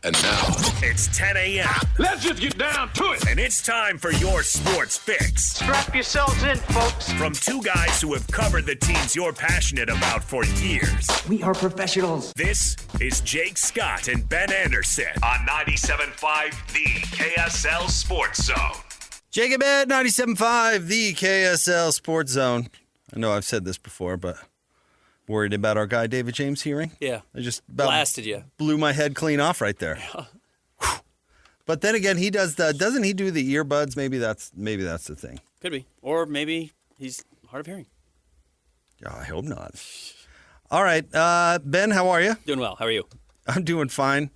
And now, it's 10 a.m. Let's just get down to it. And it's time for your sports fix. Strap yourselves in, folks. From two guys who have covered the teams you're passionate about for years. We are professionals. This is Jake Scott and Ben Anderson on 97.5 The KSL Sports Zone. Jake and Ben, 97.5 The KSL Sports Zone. I know I've said this before, but worried about our guy David James hearing. Yeah. I just about blasted you. Blew my head clean off right there. Yeah. But then again, he does doesn't he do the earbuds? Maybe that's the thing. Could be. Or maybe he's hard of hearing. Oh, I hope not. All right. Ben, how are you? Doing well. How are you? I'm doing fine.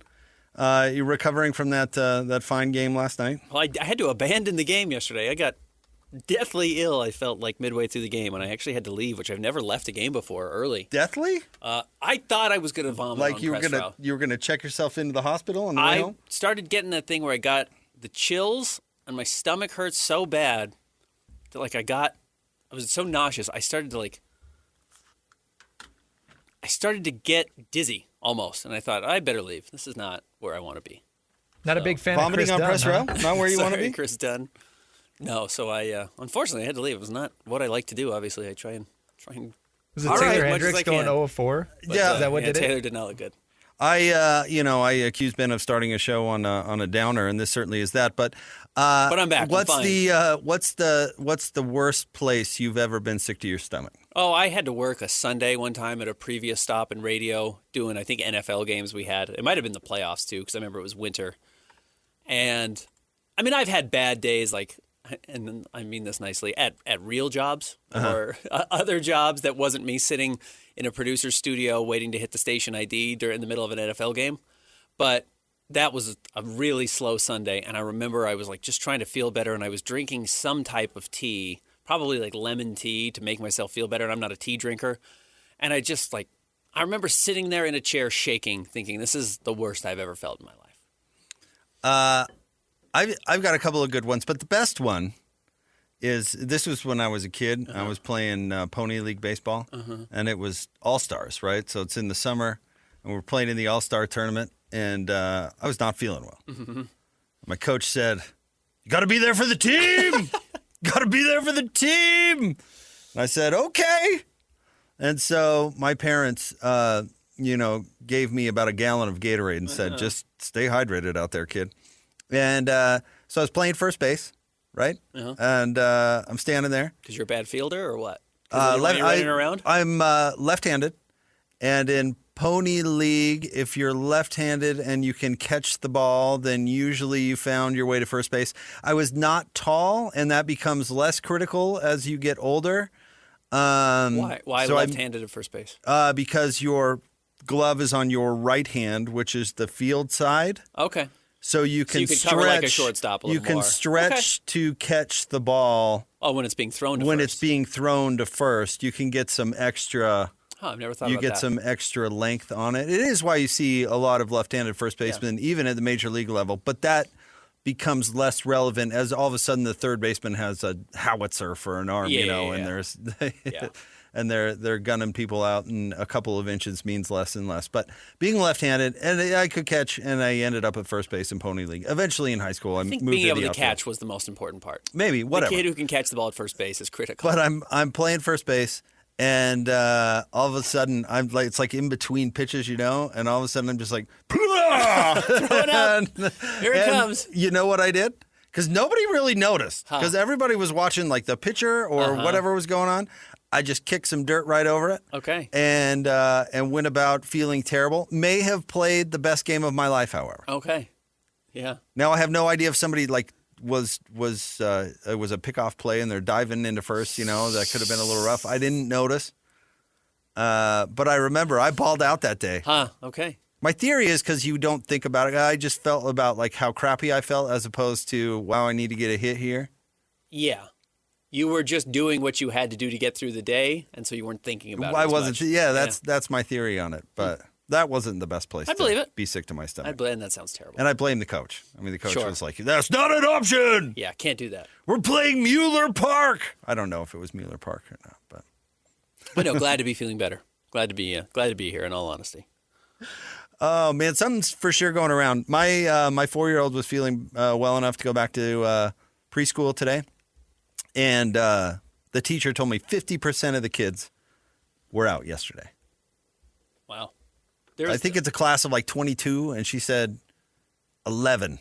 You recovering from that fine game last night? Well, I had to abandon the game yesterday. I got deathly ill, I felt like midway through the game, and I actually had to leave, which I've never left a game before early. Deathly? I thought I was going to vomit. Like on you were gonna check yourself into the hospital on the way home? I started getting that thing where I got the chills and my stomach hurt so bad that I was so nauseous. I started to get dizzy almost, and I thought I better leave. This is not where I want to be. Not a big fan of vomiting Chris on Dunn, press row? Not where you want to be? Chris Dunn. No, so I unfortunately I had to leave. It was not what I like to do. Obviously, I try and. Was it Taylor Hendricks going 0-4? Yeah, is that what did Taylor it? did not look good. I accused Ben of starting a show on a downer, and this certainly is that. But I'm back. What's I'm fine. what's the worst place you've ever been sick to your stomach? Oh, I had to work a Sunday one time at a previous stop in radio doing, I think, NFL games we had. It might have been the playoffs, too, because I remember it was winter. And, I mean, I've had bad days, like, and I mean this nicely, at real jobs or other jobs that wasn't me sitting in a producer's studio waiting to hit the station ID in the middle of an NFL game. But that was a really slow Sunday, and I remember I was, like, just trying to feel better, and I was drinking some type of tea, probably like lemon tea to make myself feel better, and I'm not a tea drinker. And I just I remember sitting there in a chair shaking, thinking this is the worst I've ever felt in my life. I've got a couple of good ones, but the best one is, this was when I was a kid. I was playing Pony League baseball, and it was All-Stars, right? So it's in the summer, and we're playing in the All-Star tournament, and I was not feeling well. Mm-hmm. My coach said, "You got to be there for the team! Got to be there for the team!" And I said, "Okay." And so my parents, gave me about a gallon of Gatorade and said, "Just stay hydrated out there, kid." And so I was playing first base, right? And I'm standing there. Because you're a bad fielder or what? Running around? I'm left-handed. And in Pony League, if you're left-handed and you can catch the ball, then usually you found your way to first base. I was not tall, and that becomes less critical as you get older. Why left-handed at first base? Because your glove is on your right hand, which is the field side. Okay. So you can stretch, cover like a shortstop a little you can more. stretch to catch the ball. Oh, when it's being thrown to first. When it's being thrown to first, you can get some extra. I've never thought you about get that. some extra length on it. It is why you see a lot of left-handed first basemen, even at the major league level. But that becomes less relevant as all of a sudden the third baseman has a howitzer for an arm, and there's and they're gunning people out, and a couple of inches means less and less. But being left-handed, and I could catch, and I ended up at first base in Pony League. Eventually in high school, I think being able to catch was the most important part. Maybe, whatever. The kid who can catch the ball at first base is critical. But I'm playing first base, and all of a sudden it's like in between pitches, and all of a sudden I'm just like, throwing up. Here it comes. You know what I did? Because nobody really noticed, because everybody was watching like the pitcher or whatever was going on. I just kicked some dirt right over it. Okay. And went about feeling terrible. May have played the best game of my life, however. Okay. Yeah. Now I have no idea if somebody it was a pickoff play and they're diving into first. That could have been a little rough. I didn't notice. But I remember I balled out that day. Okay. My theory is because you don't think about it. I just felt about like how crappy I felt as opposed to, wow, I need to get a hit here. Yeah. You were just doing what you had to do to get through the day, and so you weren't thinking about it as wasn't. much. Yeah, that's my theory on it. But that wasn't the best place. I believe it. Be sick to my stomach. That sounds terrible. And I blame the coach. I mean, the coach was like, "That's not an option. Yeah, can't do that. We're playing Mueller Park." I don't know if it was Mueller Park or not, but no, glad to be feeling better. Glad to be here. In all honesty. Oh man, something's for sure going around. My 4-year-old was feeling well enough to go back to preschool today, and the teacher told me 50% of the kids were out yesterday. Wow. I think it's a class of like 22, and she said 11.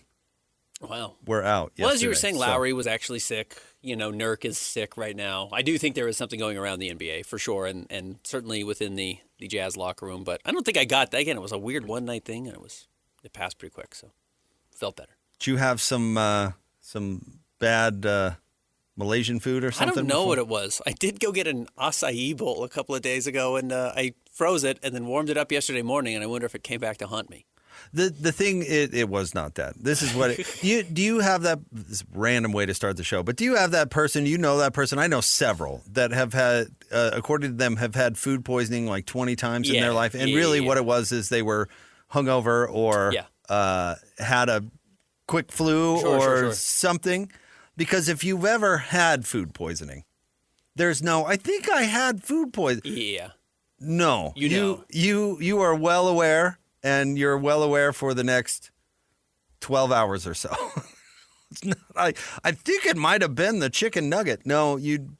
Wow. Were out yesterday. Well, as you were saying, Lowry was actually sick. Nurk is sick right now. I do think there is something going around the NBA for sure, and certainly within the Jazz locker room. But I don't think I got that. Again, it was a weird one-night thing, and it passed pretty quick, so felt better. Did you have some bad Malaysian food or something? I don't know before? what it was. I did go get an acai bowl a couple of days ago, and I froze it and then warmed it up yesterday morning, and I wonder if it came back to haunt me. The thing, it was not that. This is what do you have that, this random way to start the show, but do you have that person, that person? I know several that have had, according to them, have had food poisoning like 20 times in their life. And really what it was is they were hungover or had a quick flu or something. Because if you've ever had food poisoning, there's no, I think I had food poisoning. Yeah. No. You are well aware. And you're well aware for the next 12 hours or so. It's not, I think it might have been the chicken nugget. No, you'd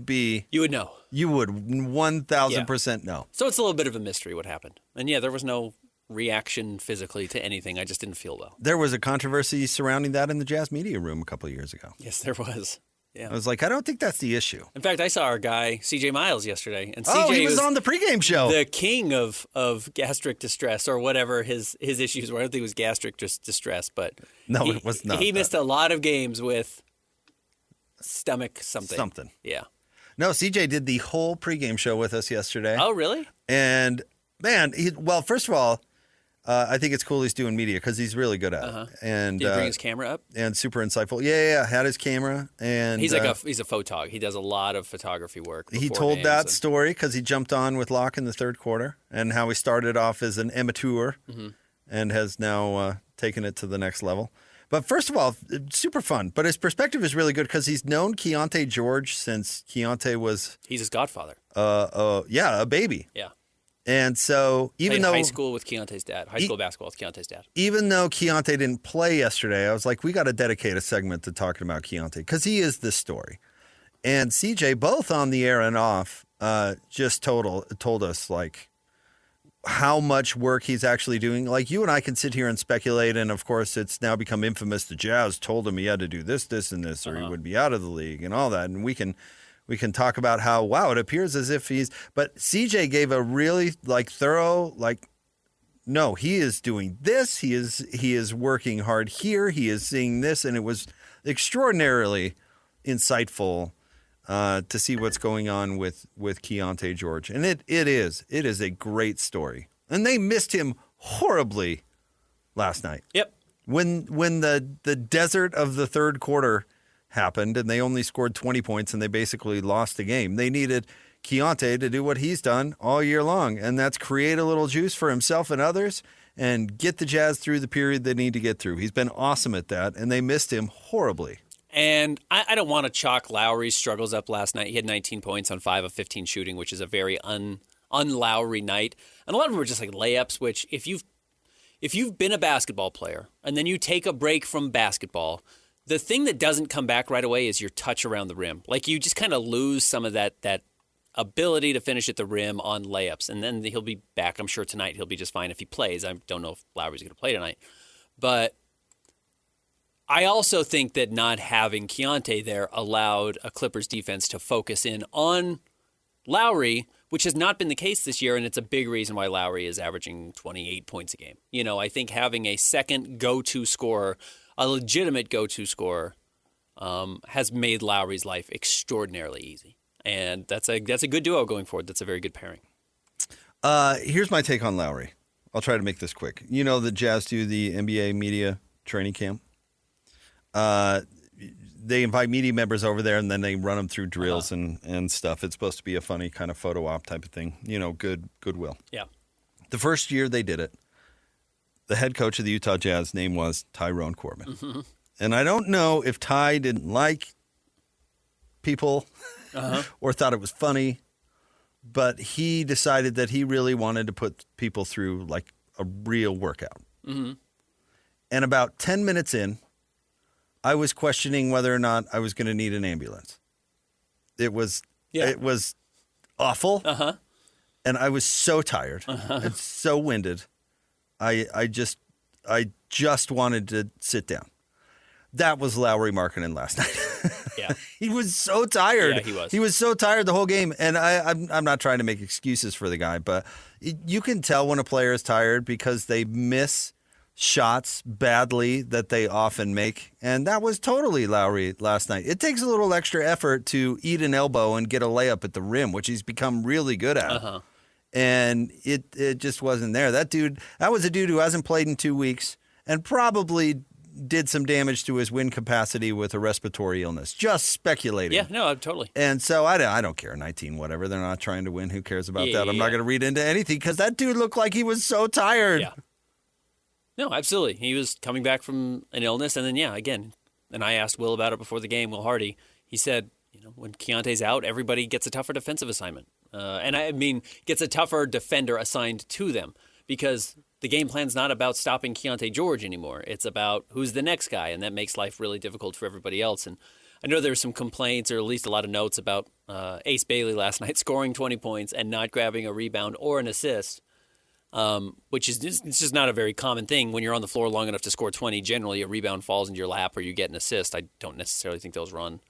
be. You would know. You would 1,000% know. So it's a little bit of a mystery what happened. And there was no reaction physically to anything. I just didn't feel well. There was a controversy surrounding that in the Jazz media room a couple of years ago. Yes, there was. Yeah. I was like, I don't think that's the issue. In fact, I saw our guy, CJ Miles, yesterday. And CJ he was on the pregame show. The king of gastric distress or whatever his issues were. I don't think it was gastric distress, but no, it was not. He missed a lot of games with stomach something. Something. Yeah. No, CJ did the whole pregame show with us yesterday. Oh, really? And, man, first of all, I think it's cool he's doing media because he's really good at it. And did he bring his camera up? And super insightful. Yeah, had his camera. And he's he's a photog. He does a lot of photography work. He told that story because he jumped on with Locke in the third quarter and how he started off as an amateur and has now taken it to the next level. But first of all, super fun. But his perspective is really good because he's known Keontae George since Keontae was... He's his godfather. A baby. Yeah. And so even though high school with Keontae's dad, high school basketball with Keontae's dad. Even though Keontae didn't play yesterday, I was like, we got to dedicate a segment to talking about Keontae because he is this story. And CJ, both on the air and off, just told us like how much work he's actually doing. Like you and I can sit here and speculate, and of course it's now become infamous. The Jazz told him he had to do this, and this, or he would be out of the league and all that. And we can talk about how, wow, it appears as if but CJ gave a really thorough, no, he is doing this. He is working hard here. He is seeing this. And it was extraordinarily insightful to see what's going on with Keontae George. And it is a great story. And they missed him horribly last night. Yep. When the desert of the third quarter happened and they only scored 20 points and they basically lost the game. They needed Keontae to do what he's done all year long, and that's create a little juice for himself and others and get the Jazz through the period they need to get through. He's been awesome at that, and they missed him horribly. And I don't want to chalk Lowry's struggles up last night. He had 19 points on 5 of 15 shooting, which is a very un-Lowry night. And a lot of them were just like layups, which if you've been a basketball player and then you take a break from basketball, the thing that doesn't come back right away is your touch around the rim. Like you just kind of lose some of that ability to finish at the rim on layups. And then he'll be back. I'm sure tonight he'll be just fine if he plays. I don't know if Lowry's going to play tonight. But I also think that not having Keontae there allowed a Clippers defense to focus in on Lowry, which has not been the case this year, and it's a big reason why Lowry is averaging 28 points a game. I think having a second go-to scorer, a legitimate go-to scorer, has made Lowry's life extraordinarily easy. And that's a good duo going forward. That's a very good pairing. Here's my take on Lowry. I'll try to make this quick. The Jazz do the NBA media training camp. They invite media members over there, and then they run them through drills and stuff. It's supposed to be a funny kind of photo op type of thing. Goodwill. Yeah. The first year they did it, the head coach of the Utah Jazz name was Tyrone Corbin. Mm-hmm. And I don't know if Ty didn't like people or thought it was funny, but he decided that he really wanted to put people through a real workout. Mm-hmm. And about 10 minutes in, I was questioning whether or not I was going to need an ambulance. It was awful. Uh-huh. And I was so tired and so winded. I just wanted to sit down. That was Lauri Markkanen last night. Yeah. He was so tired. Yeah, he was. He was so tired the whole game. And I'm not trying to make excuses for the guy, but you can tell when a player is tired because they miss shots badly that they often make. And that was totally Lauri last night. It takes a little extra effort to eat an elbow and get a layup at the rim, which he's become really good at. Uh-huh. And it just wasn't there. That was a dude who hasn't played in 2 weeks and probably did some damage to his win capacity with a respiratory illness. Just speculating. Yeah, no, totally. And so I don't care. 19, whatever. They're not trying to win. Who cares about that? I'm not going to read into anything because that dude looked like he was so tired. Yeah. No, absolutely. He was coming back from an illness. And then, again, and I asked Will about it before the game, Will Hardy. He said, when Keontae's out, everybody gets a tougher defensive assignment. And I mean, gets a tougher defender assigned to them because the game plan's not about stopping Keontae George anymore. It's about who's the next guy, and that makes life really difficult for everybody else. And I know there were some complaints or at least a lot of notes about Ace Bailey last night scoring 20 points and not grabbing a rebound or an assist, which is just not a very common thing. When you're on the floor long enough to score 20, generally a rebound falls into your lap or you get an assist. I don't necessarily think those run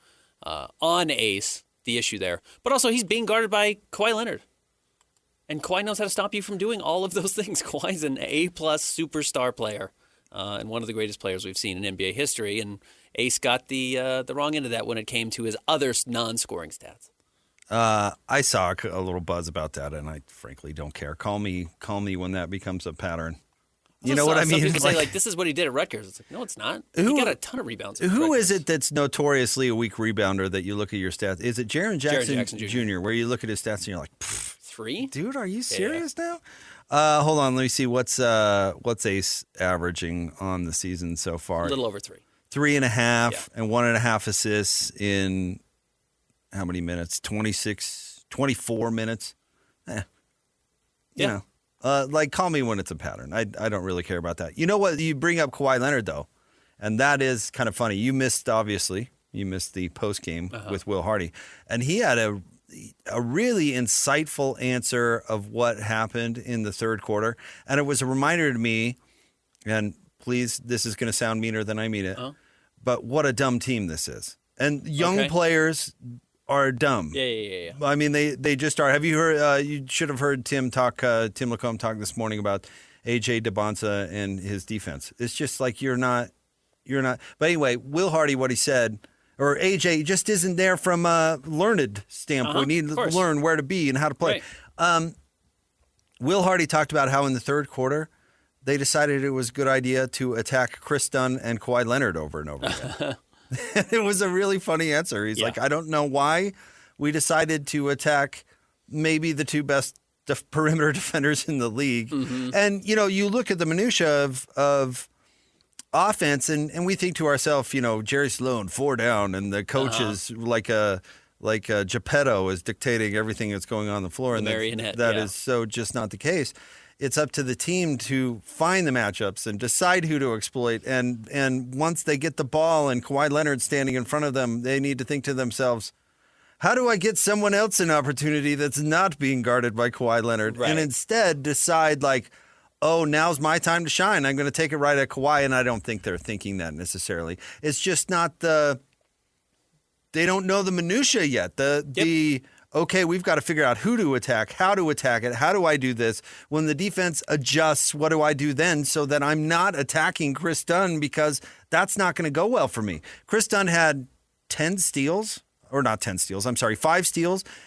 on Ace, the issue there. But also he's being guarded by Kawhi Leonard. And Kawhi knows how to stop you from doing all of those things. Kawhi's an A-plus superstar player and one of the greatest players we've seen in NBA history. And Ace got the wrong end of that when it came to his other non-scoring stats. I saw a little buzz about that, and I frankly don't care. Call me when that becomes a pattern. You know what I mean? Some people say, this is what he did at Rutgers. It's like, no, it's not. He got a ton of rebounds. Who is it that's notoriously a weak rebounder that you look at your stats? Is it Jaren Jackson Jr., where you look at his stats and you're like, 3? Dude, are you serious now? Hold on, let me see. What's Ace averaging on the season so far? A little over 3. 3.5 and 1.5 assists in how many minutes? 24 minutes? You know. Call me when it's a pattern. I don't really care about that. You know what? You bring up Kawhi Leonard, though, and that is kind of funny. You missed the postgame with Will Hardy, and he had a really insightful answer of what happened in the third quarter, and it was a reminder to me, and please, this is going to sound meaner than I mean it, but what a dumb team this is. And young players are dumb. Yeah. I mean, they just are. Have you heard? You should have heard Tim Lacombe talk this morning about AJ DeBonsa and his defense. It's just like you're not. But anyway, Will Hardy, what he said, or AJ just isn't there from a learned standpoint. We need to learn where to be and how to play. Right. Will Hardy talked about how in the third quarter they decided it was a good idea to attack Chris Dunn and Kawhi Leonard over and over again. It was a really funny answer. He's like, I don't know why we decided to attack maybe the two best perimeter defenders in the league. Mm-hmm. And, you look at the minutia of offense and we think to ourselves, Jerry Sloan, 4 down, and the coaches like Geppetto is dictating everything that's going on the floor. And that is so just not the case. It's up to the team to find the matchups and decide who to exploit. And once they get the ball and Kawhi Leonard standing in front of them, they need to think to themselves, how do I get someone else an opportunity that's not being guarded by Kawhi Leonard? Right. And instead decide now's my time to shine. I'm going to take it right at Kawhi. And I don't think they're thinking that necessarily. It's just not they don't know the minutia yet. Okay, we've got to figure out who to attack, how to attack it, how do I do this? When the defense adjusts, what do I do then so that I'm not attacking Chris Dunn, because that's not going to go well for me. Chris Dunn had 5 steals,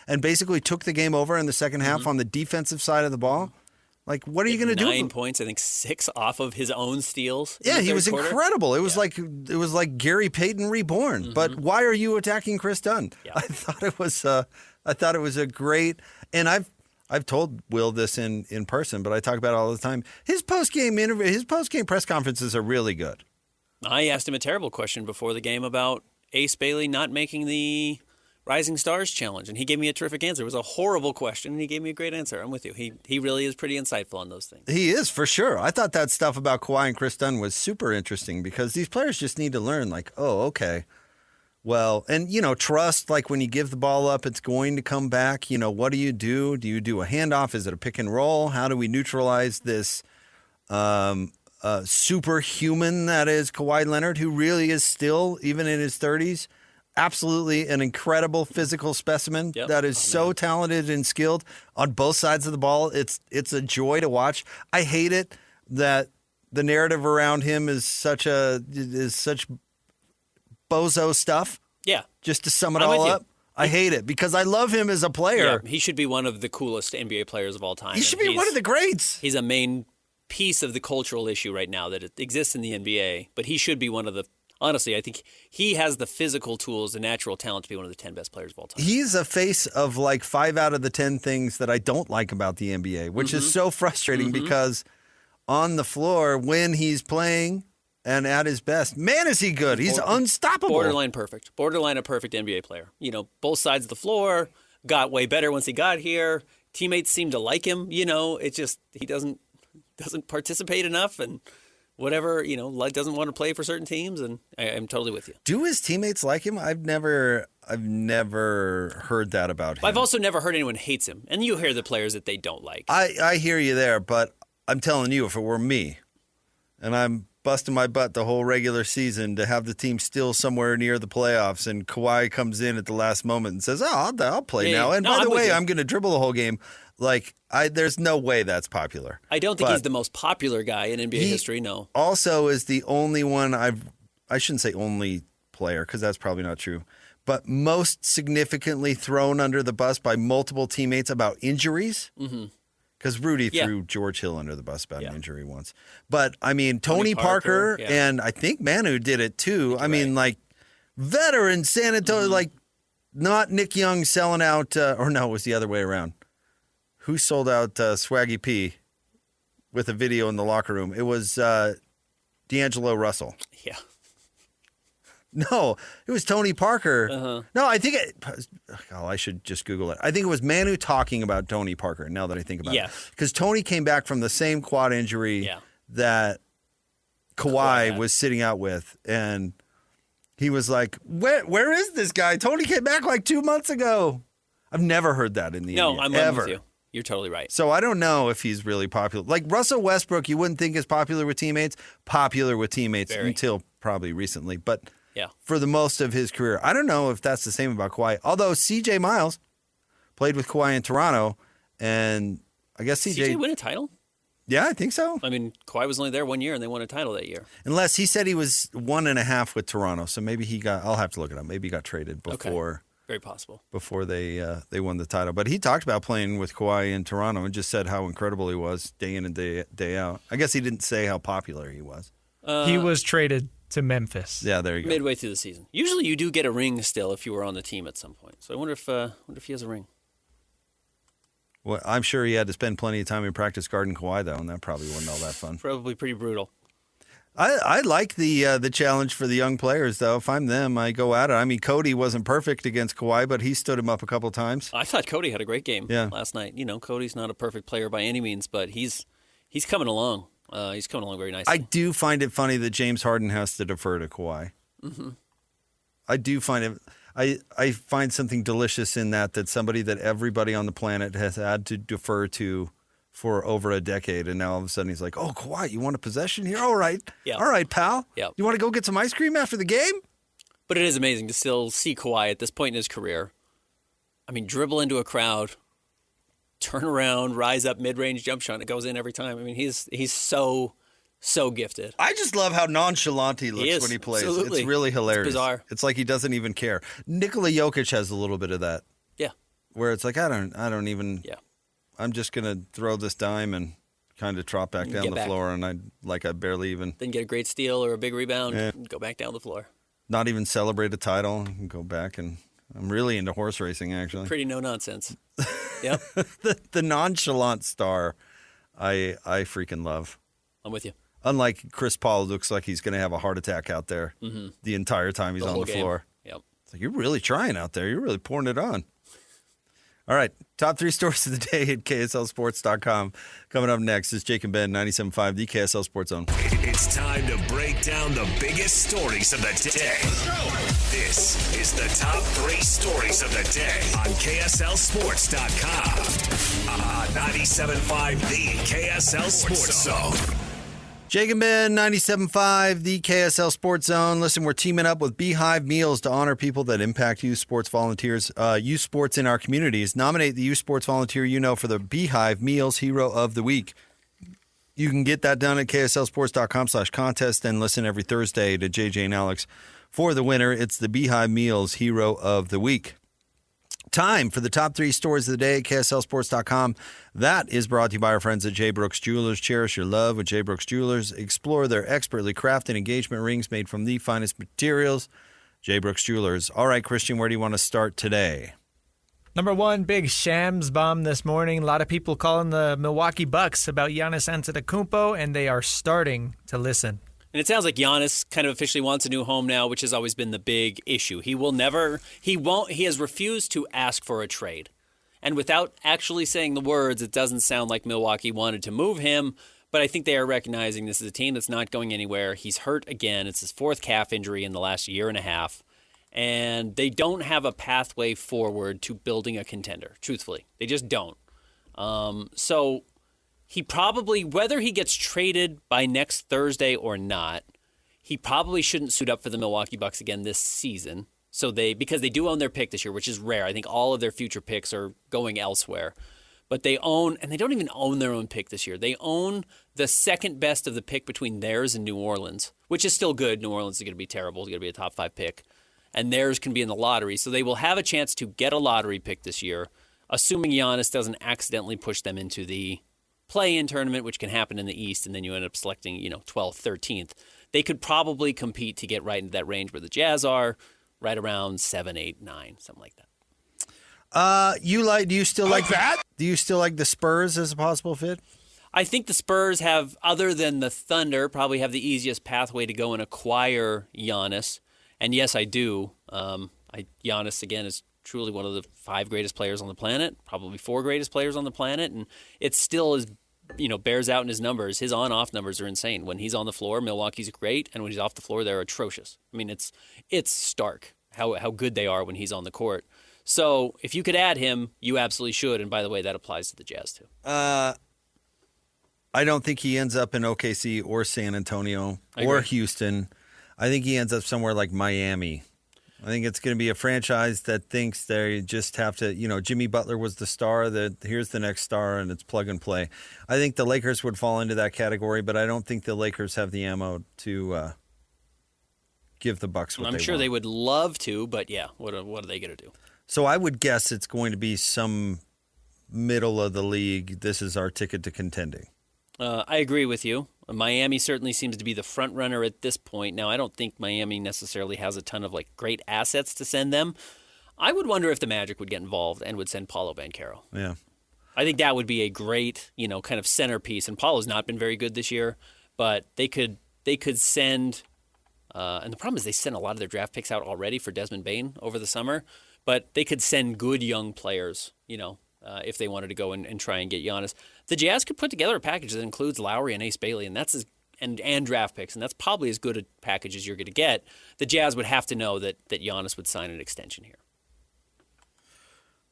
and basically took the game over in the second half on the defensive side of the ball. What are you going to do? 9 points, I think 6 off of his own steals. Yeah, he was incredible. It was like Gary Payton reborn. Mm-hmm. But why are you attacking Chris Dunn? Yeah. I thought it was a great, and I've told Will this in person, but I talk about it all the time. His post-game interview, his post-game press conferences are really good. I asked him a terrible question before the game about Ace Bailey not making the Rising Stars Challenge, and he gave me a terrific answer. It was a horrible question, and he gave me a great answer. I'm with you. He really is pretty insightful on those things. He is, for sure. I thought that stuff about Kawhi and Chris Dunn was super interesting because these players just need to learn, like, oh, okay. Well, and, trust, like when you give the ball up, it's going to come back. What do you do? Do you do a handoff? Is it a pick and roll? How do we neutralize this superhuman that is Kawhi Leonard, who really is still, even in his 30s, absolutely an incredible physical specimen that is so talented and skilled on both sides of the ball. It's a joy to watch. I hate it that the narrative around him is such bozo stuff. Yeah. Just to sum it all up. I hate it because I love him as a player. Yeah, he should be one of the coolest NBA players of all time. He should be one of the greats. He's a main piece of the cultural issue right now that it exists in the NBA, but he should be one of the honestly, I think he has the physical tools, the natural talent to be one of the 10 best players of all time. He's a face of like 5 out of the 10 things that I don't like about the NBA, which is so frustrating because on the floor, when he's playing and at his best, man, is he good. He's unstoppable. Borderline perfect. Borderline a perfect NBA player. Both sides of the floor, got way better once he got here. Teammates seem to like him. It's just he doesn't participate enough and whatever, doesn't want to play for certain teams, and I'm totally with you. Do his teammates like him? I've never heard that about him. I've also never heard anyone hates him, and you hear the players that they don't like. I hear you there, but I'm telling you, if it were me, and I'm busting my butt the whole regular season to have the team still somewhere near the playoffs, and Kawhi comes in at the last moment and says, I'll play now. And by the way, I'm going to dribble the whole game. Like, there's no way that's popular. I don't think he's the most popular guy in NBA history, no. Also is the only one I shouldn't say only player because that's probably not true, but most significantly thrown under the bus by multiple teammates about injuries. Because Rudy threw George Hill under the bus about an injury once. But, I mean, Tony Parker and I think Manu did it too. I mean, like, veteran San Antonio, like, not Nick Young selling out, or no, it was the other way around. Who sold out Swaggy P with a video in the locker room? It was D'Angelo Russell. Yeah. No, it was Tony Parker. No, I think I should just Google it. I think it was Manu talking about Tony Parker, now that I think about it. Because Tony came back from the same quad injury that Kawhi was sitting out with. And he was like, where is this guy? Tony came back like 2 months ago. I've never heard that in the NBA. No, I'm with you. You're totally right. So I don't know if he's really popular. Like Russell Westbrook, you wouldn't think is popular with teammates. Popular with teammates until probably recently. But for the most of his career, I don't know if that's the same about Kawhi. Although CJ Miles played with Kawhi in Toronto, and I guess CJ win a title? Yeah, I think so. I mean, Kawhi was only there 1 year, and they won a title that year. Unless he said he was 1.5 with Toronto, so maybe he got. I'll have to look it up. Maybe he got traded before. Okay. Very possible. Before they won the title. But he talked about playing with Kawhi in Toronto and just said how incredible he was day in and day out. I guess he didn't say how popular he was. He was traded to Memphis. Yeah, there you go. Midway through the season. Usually you do get a ring still if you were on the team at some point. So I wonder if he has a ring. Well, I'm sure he had to spend plenty of time in practice guarding Kawhi, though, and that probably wasn't all that fun. Probably pretty brutal. I like the challenge for the young players, though. If I'm them, I go at it. I mean, Cody wasn't perfect against Kawhi, but he stood him up a couple times. I thought Cody had a great game last night. Cody's not a perfect player by any means, but he's coming along. He's coming along very nicely. I do find it funny that James Harden has to defer to Kawhi. I do find it. I find something delicious in that somebody that everybody on the planet has had to defer to for over a decade, and now all of a sudden he's like, oh, Kawhi, you want a possession here? All right. Yeah. All right, pal. Yeah. You want to go get some ice cream after the game? But it is amazing to still see Kawhi at this point in his career. I mean, dribble into a crowd, turn around, rise up, mid-range jump shot, and it goes in every time. I mean, he's so gifted. I just love how nonchalant he looks when he plays. Absolutely. It's really hilarious. It's bizarre. It's like he doesn't even care. Nikola Jokic has a little bit of that. Yeah. Where it's like, I don't even... Yeah. I'm just going to throw this dime and kind of trot back down the floor, and I barely even... Then get a great steal or a big rebound and go back down the floor. Not even celebrate a title and go back, and I'm really into horse racing, actually. Pretty no-nonsense. Yep. the nonchalant star, I freaking love. I'm with you. Unlike Chris Paul, looks like he's going to have a heart attack out there the entire time he's on the floor. Yep. It's like, you're really trying out there. You're really pouring it on. All right, top 3 stories of the day at KSLSports.com. Coming up next is Jake and Ben, 97.5, the KSL Sports Zone. It's time to break down the biggest stories of the day. This is the top 3 stories of the day on KSLSports.com. 97.5, the KSL Sports Zone. Jake and Ben, 97.5, the KSL Sports Zone. Listen, we're teaming up with Beehive Meals to honor people that impact youth sports volunteers, youth sports in our communities. Nominate the youth sports volunteer you know for the Beehive Meals Hero of the Week. You can get that done at KSLSports.com/contest and listen every Thursday to JJ and Alex for the winner. It's the Beehive Meals Hero of the Week. Time for the top 3 stories of the day at KSLSports.com. That is brought to you by our friends at J. Brooks Jewelers. Cherish your love with J. Brooks Jewelers. Explore their expertly crafted engagement rings made from the finest materials. J. Brooks Jewelers. All right, Christian, where do you want to start today? Number 1, big shams bomb this morning. A lot of people calling the Milwaukee Bucks about Giannis Antetokounmpo, and they are starting to listen. And it sounds like Giannis kind of officially wants a new home now, which has always been the big issue. He has refused to ask for a trade. And without actually saying the words, it doesn't sound like Milwaukee wanted to move him, but I think they are recognizing this is a team that's not going anywhere. He's hurt again. It's his 4th calf injury in the last year and a half. And they don't have a pathway forward to building a contender, truthfully. They just don't. So he probably, whether he gets traded by next Thursday or not, he probably shouldn't suit up for the Milwaukee Bucks again this season. Because they do own their pick this year, which is rare. I think all of their future picks are going elsewhere. But they own, and they don't even own their own pick this year. They own the second best of the pick between theirs and New Orleans, which is still good. New Orleans is going to be terrible. It's going to be a top 5 pick. And theirs can be in the lottery. So they will have a chance to get a lottery pick this year, assuming Giannis doesn't accidentally push them into the play-in tournament, which can happen in the East, and then you end up selecting, 12th, 13th. They could probably compete to get right into that range where the Jazz are, right around 7, 8, 9, something like that. Do you still like that? Do you still like the Spurs as a possible fit? I think the Spurs have, other than the Thunder, probably have the easiest pathway to go and acquire Giannis. And yes, I do. Giannis, again, is truly one of the 5 greatest players on the planet, probably 4 greatest players on the planet, and it still is, bears out in his numbers. His on-off numbers are insane. When he's on the floor, Milwaukee's great, and when he's off the floor, they're atrocious. I mean, it's stark how good they are when he's on the court. So if you could add him, you absolutely should. And by the way, that applies to the Jazz too. I don't think he ends up in OKC or San Antonio or Houston. I think he ends up somewhere like Miami. I think it's going to be a franchise that thinks they just have to, Jimmy Butler was the star, that here's the next star, and it's plug and play. I think the Lakers would fall into that category, but I don't think the Lakers have the ammo to give the Bucks what they want. I'm sure they would love to, but yeah, what are they going to do? So I would guess it's going to be some middle of the league. This is our ticket to contending. I agree with you. Miami certainly seems to be the front runner at this point. Now, I don't think Miami necessarily has a ton of great assets to send them. I would wonder if the Magic would get involved and would send Paolo Banchero. Yeah. I think that would be a great, kind of centerpiece. And Paulo's not been very good this year, but they could send and the problem is they sent a lot of their draft picks out already for Desmond Bane over the summer, but they could send good young players, if they wanted to go and try and get Giannis. The Jazz could put together a package that includes Lowry and Ace Bailey, and that's and draft picks, and that's probably as good a package as you're going to get. The Jazz would have to know that Giannis would sign an extension here.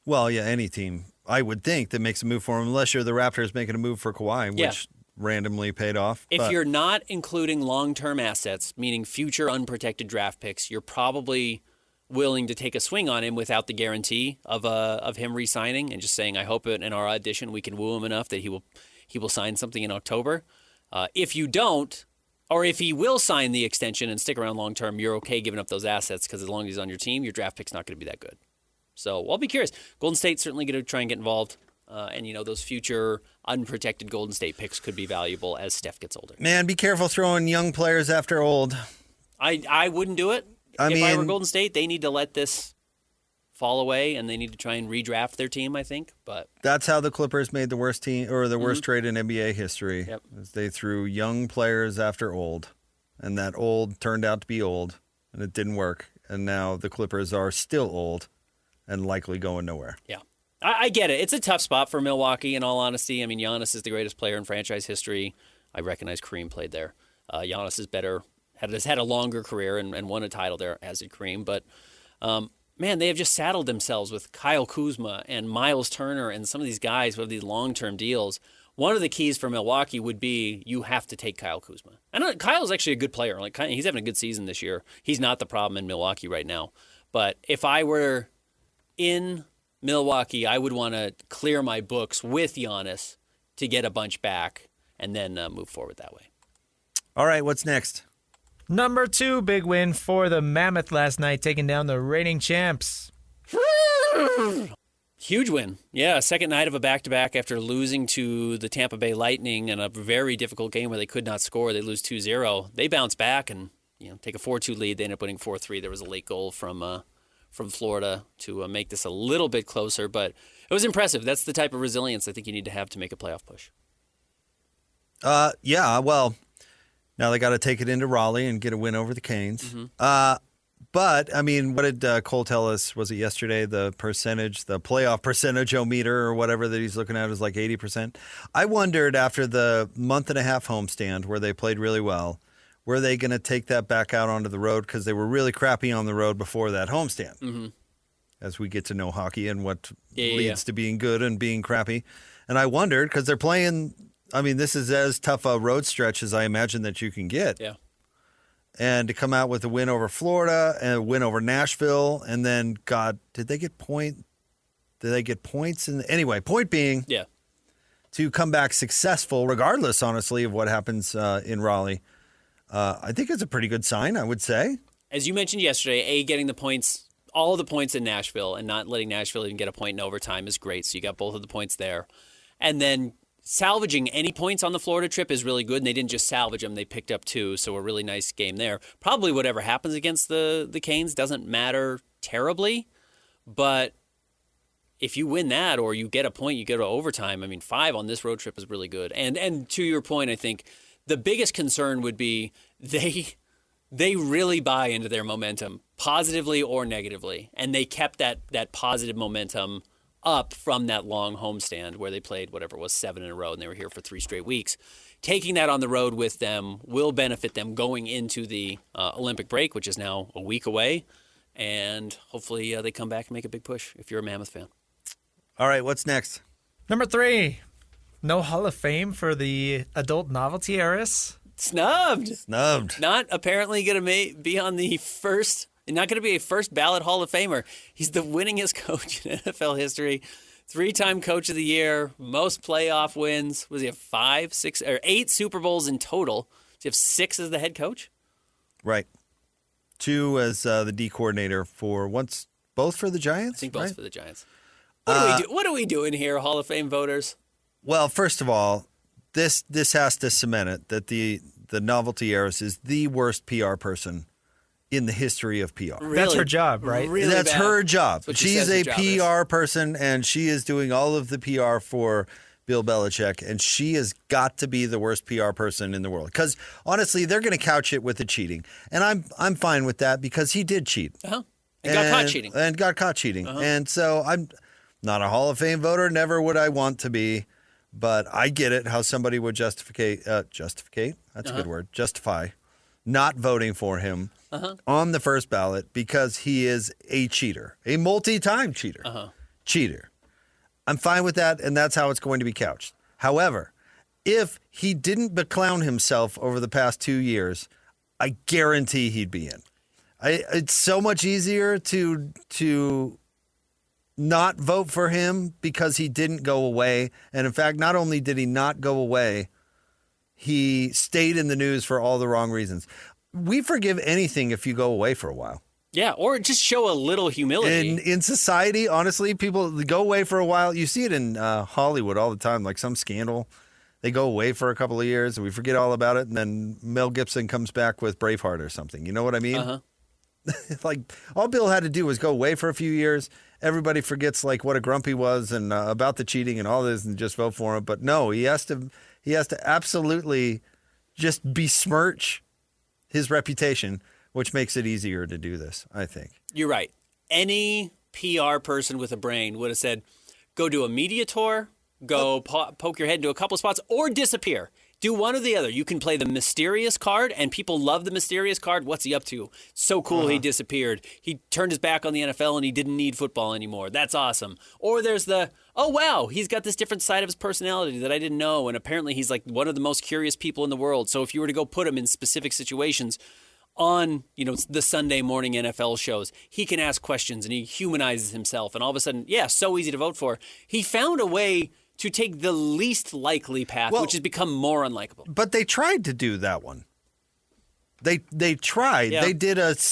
Well, yeah, any team, I would think, that makes a move for him, unless you're the Raptors making a move for Kawhi, which randomly paid off. If you're not including long-term assets, meaning future unprotected draft picks, you're probably willing to take a swing on him without the guarantee of him re-signing and just saying, I hope in our audition we can woo him enough that he will sign something in October. If you don't, or if he will sign the extension and stick around long-term, you're okay giving up those assets because as long as he's on your team, your draft pick's not going to be that good. So I'll be curious. Golden State's certainly going to try and get involved. And, those future unprotected Golden State picks could be valuable as Steph gets older. Man, be careful throwing young players after old. I wouldn't do it. If I were Golden State, they need to let this fall away, and they need to try and redraft their team, I think. But that's how the Clippers made the worst team or the worst trade in NBA history. Yep. Is they threw young players after old, and that old turned out to be old, and it didn't work. and now the Clippers are still old and likely going nowhere. Yeah. I get it. It's a tough spot for Milwaukee, in all honesty. I mean, Giannis is the greatest player in franchise history. I recognize Kareem played there. Giannis is better, has had a longer career and won a title there, as did Kareem. But, man, they have just saddled themselves with Kyle Kuzma and Miles Turner and some of these guys who have these long-term deals. One of the keys for Milwaukee would be you have to take Kyle Kuzma. And Kyle's actually a good player. Like, he's having a good season this year. He's not the problem in Milwaukee right now. But if I were in Milwaukee, I would want to clear my books with Giannis to get a bunch back and then move forward that way. All right, what's next? Number 2 big win for the Mammoth last night, taking down the reigning champs. Huge win. Yeah, second night of a back-to-back after losing to the Tampa Bay Lightning in a very difficult game where they could not score. They lose 2-0. They bounce back and take a 4-2 lead. They end up winning 4-3. There was a late goal from Florida to make this a little bit closer, but it was impressive. That's the type of resilience I think you need to have to make a playoff push. Yeah, well, now they got to take it into Raleigh and get a win over the Canes. Mm-hmm. But, I mean, what did Cole tell us? Was it yesterday? The playoff percentage-o-meter or whatever that he's looking at is like 80%. I wondered after the month-and-a-half homestand where they played really well, were they going to take that back out onto the road because they were really crappy on the road before that homestand? Mm-hmm. As we get to know hockey and what leads to being good and being crappy. And I wondered because they're playing, I mean, this is as tough a road stretch as I imagine that you can get. Yeah. And to come out with a win over Florida and a win over Nashville, and then, God, did they get points? Anyway, point being, to come back successful, regardless, honestly, of what happens in Raleigh, I think it's a pretty good sign, I would say. As you mentioned yesterday, getting the points, all of the points in Nashville, and not letting Nashville even get a point in overtime is great. So you got both of the points there. And then salvaging any points on the Florida trip is really good, and they didn't just salvage them. They picked up 2, so a really nice game there. Probably whatever happens against the Canes doesn't matter terribly, but if you win that or you get a point, you go to overtime. I mean, 5 on this road trip is really good. And to your point, I think the biggest concern would be they really buy into their momentum, positively or negatively, and they kept that positive momentum up from that long homestand where they played whatever it was 7 in a row and they were here for 3 straight weeks. Taking that on the road with them will benefit them going into the Olympic break, which is now a week away, and hopefully they come back and make a big push if you're a Mammoth fan. All right, what's next? Number 3, no Hall of Fame for the adult novelty heiress. Snubbed. Not apparently going to be on the first. Not going to be a first ballot Hall of Famer. He's the winningest coach in NFL history. 3-time Coach of the Year, most playoff wins. Was he have 5, 6, or 8 Super Bowls in total? Does he have 6 as the head coach? Right. 2 as the D coordinator for both for the Giants? I think both for the Giants. What are we doing here, Hall of Fame voters? Well, first of all, this has to cement it that the novelty heiress is the worst PR person in the history of PR. Really, that's her job, right? Really that's bad. her job. She's a PR is. person, and she is doing all of the PR for Bill Belichick, and she has got to be the worst PR person in the world. Because honestly, they're going to couch it with the cheating, and I'm fine with that because he did cheat. Uh-huh. And got caught cheating. Uh-huh. And so I'm not a Hall of Fame voter. Never would I want to be. But I get it, how somebody would justify, that's a good word, justify not voting for him on the first ballot because he is a cheater, a multi-time cheater. Cheater. I'm fine with that, and that's how it's going to be couched. However, if he didn't beclown himself over the past 2 years, I guarantee he'd be in. It's so much easier to not vote for him because he didn't go away. And in fact, not only did he not go away, he stayed in the news for all the wrong reasons. We forgive anything if you go away for a while. Yeah, or just show a little humility. In society, honestly, people go away for a while. You see it in Hollywood all the time, like some scandal. They go away for a couple of years, and we forget all about it, and then Mel Gibson comes back with Braveheart or something. You know what I mean? Like, all Bill had to do was go away for a few years. Everybody forgets like what a grump he was and about the cheating and all this, and just vote for him. But no, he has to absolutely just besmirch his reputation which makes it easier to do this, I think. You're right. Any PR person with a brain would have said, go do a media tour, go poke your head into a couple spots, or disappear. Do one or the other. You can play the mysterious card, and people love the mysterious card. What's he up to? So cool he disappeared. He turned his back on the NFL, and he didn't need football anymore. That's awesome. Or there's the, oh, wow, he's got this different side of his personality that I didn't know, and apparently he's like one of the most curious people in the world. So if you were to go put him in specific situations on, the Sunday morning NFL shows, he can ask questions, and he humanizes himself, and all of a sudden, so easy to vote for. He found a way to take the least likely path, which has become more unlikable. But they tried to do that one. They tried. Yeah.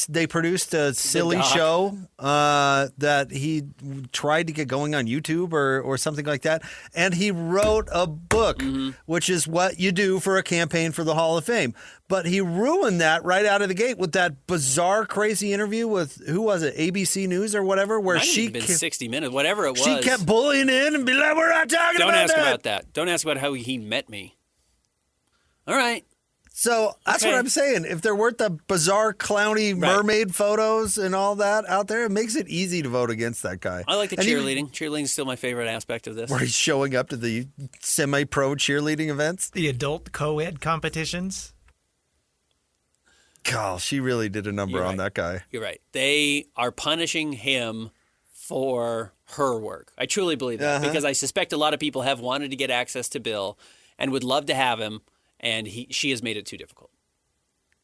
They produced a silly show that he tried to get going on YouTube or something like that. And he wrote a book, which is what you do for a campaign for the Hall of Fame. But he ruined that right out of the gate with that bizarre, crazy interview with, who was it, ABC News or whatever, where she been 60 Minutes, whatever it was. She kept bullying in and be like, we're not talking about that. Don't ask about that. Don't ask about how he met me. All right. So that's what I'm saying. If there weren't the bizarre, clowny mermaid photos and all that out there, it makes it easy to vote against that guy. I like the cheerleading. Cheerleading is still my favorite aspect of this. Where he's showing up to the semi-pro cheerleading events. The adult co-ed competitions. God, she really did a number on that guy. You're right. They are punishing him for her work. I truly believe that because I suspect a lot of people have wanted to get access to Bill and would love to have him. And she has made it too difficult.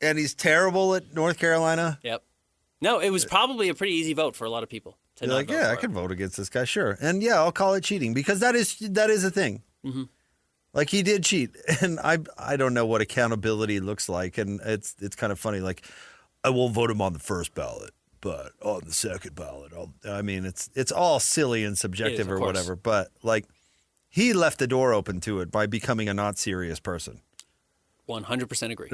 And he's terrible at North Carolina? Yep. No, it was probably a pretty easy vote for a lot of people. You're like, I could vote against this guy, sure. And I'll call it cheating because that is a thing. Mm-hmm. Like, he did cheat. And I don't know what accountability looks like. And it's kind of funny. Like, I won't vote him on the first ballot, but on the second ballot, it's all silly and subjective or whatever. But, like, he left the door open to it by becoming a not serious person. 100% agree.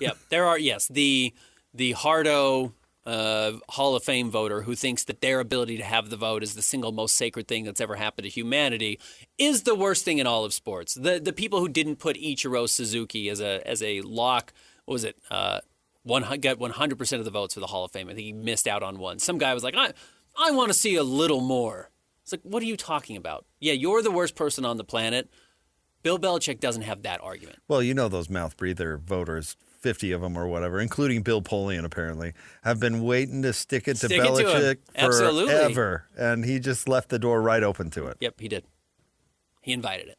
Yep. There are, the hardo Hall of Fame voter who thinks that their ability to have the vote is the single most sacred thing that's ever happened to humanity is the worst thing in all of sports. The people who didn't put Ichiro Suzuki as a lock, what was it, got 100% of the votes for the Hall of Fame. I think he missed out on one. Some guy was like, I want to see a little more. It's like, what are you talking about? Yeah, you're the worst person on the planet. Bill Belichick doesn't have that argument. Well, those mouth breather voters, 50 of them or whatever, including Bill Polian apparently, have been waiting to stick it to Belichick forever. And he just left the door right open to it. Yep, he did. He invited it.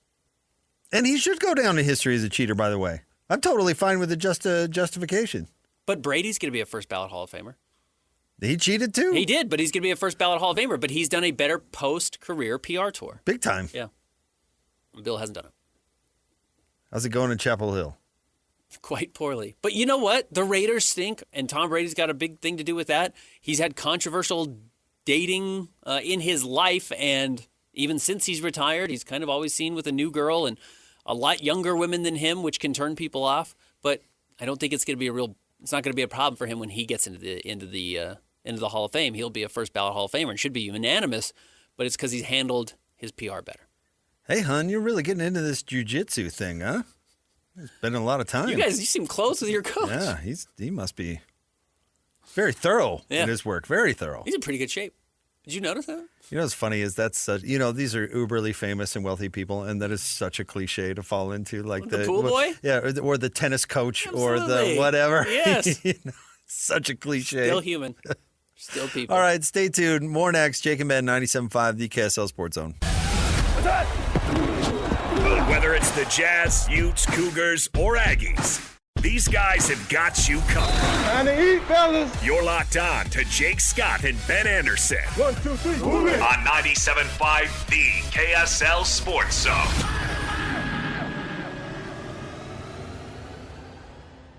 And he should go down in history as a cheater, by the way. I'm totally fine with the justification. But Brady's going to be a first ballot Hall of Famer. He cheated too? He did, but he's going to be a first ballot Hall of Famer. But he's done a better post-career PR tour. Big time. Yeah. Bill hasn't done it. How's it going in Chapel Hill? Quite poorly. But you know what? The Raiders stink, and Tom Brady's got a big thing to do with that. He's had controversial dating in his life, and even since he's retired, he's kind of always seen with a new girl and a lot younger women than him, which can turn people off. But I don't think it's going to be it's not going to be a problem for him when he gets into the Hall of Fame. He'll be a first ballot Hall of Famer and should be unanimous, but it's because he's handled his PR better. Hey, hon, you're really getting into this jiu-jitsu thing, huh? It's been a lot of time. You seem close with your coach. Yeah, he must be very thorough in his work. Very thorough. He's in pretty good shape. Did you notice that? What's funny is that's such, these are uberly famous and wealthy people, and that is such a cliche to fall into. Like the pool boy? Yeah, or the tennis coach. Absolutely. Or the whatever. Yes. Such a cliche. Still human. Still people. All right, stay tuned. More next. Jake and Ben, 97.5, the KSL Sports Zone. Whether it's the Jazz, Utes, Cougars, or Aggies, these guys have got you covered. Time to eat, fellas. You're locked on to Jake Scott and Ben Anderson. 1, 2, 3, move it. On 97.5, the KSL Sports Zone.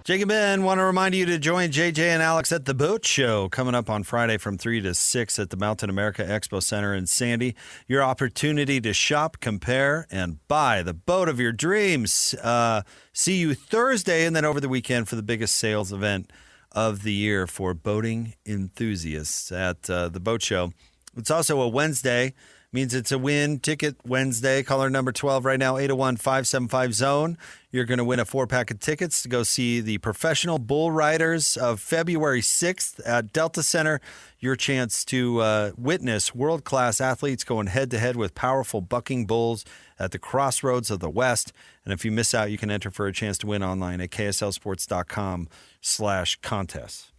Jake and Ben want to remind you to join JJ and Alex at the Boat Show coming up on Friday from 3 to 6 at the Mountain America Expo Center in Sandy. Your opportunity to shop, compare, and buy the boat of your dreams. See you Thursday and then over the weekend for the biggest sales event of the year for boating enthusiasts at the Boat Show. It's also a Wednesday, Means it's a win. Ticket Wednesday. Caller number 12 right now, 801-575-ZONE. You're going to win a 4-pack of tickets to go see the Professional Bull Riders of February 6th at Delta Center. Your chance to witness world-class athletes going head-to-head with powerful bucking bulls at the crossroads of the West. And if you miss out, you can enter for a chance to win online at kslsports.com/contests.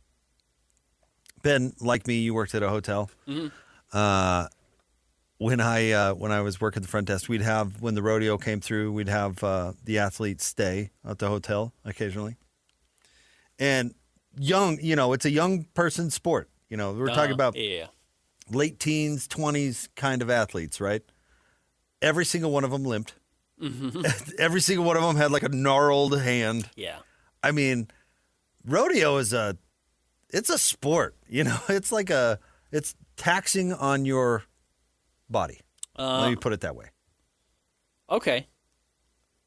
Ben, like me, you worked at a hotel. Mm-hmm. When I was working the front desk, we'd have, when the rodeo came through, we'd have the athletes stay at the hotel occasionally. And young, it's a young person sport. We're talking about late teens, 20s kind of athletes, right? Every single one of them limped. Mm-hmm. Every single one of them had like a gnarled hand. Yeah. I mean, rodeo is it's a sport. It's taxing on your body. Let me put it that way. Okay.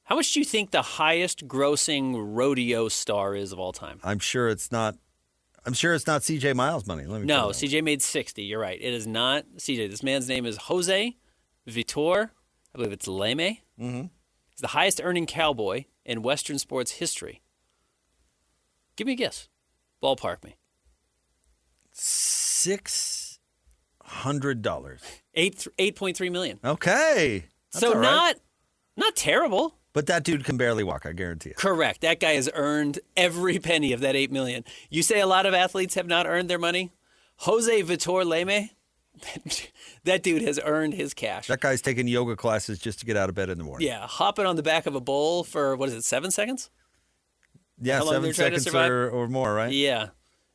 How much do you think the highest grossing rodeo star is of all time? I'm sure it's not CJ Miles money. No, CJ made 60. You're right. It is not CJ. This man's name is Jose Vitor. I believe it's Leme. Mm-hmm. He's the highest earning cowboy in Western sports history. Give me a guess. Ballpark me. $600. $8.3 million. Okay. That's all right. Not terrible. But that dude can barely walk, I guarantee it. Correct. That guy has earned every penny of that $8 million. You say a lot of athletes have not earned their money? Jose Vitor Leme, that dude has earned his cash. That guy's taking yoga classes just to get out of bed in the morning. Yeah, hopping on the back of a bull for, 7 seconds? Yeah, 7 seconds or more, right? Yeah.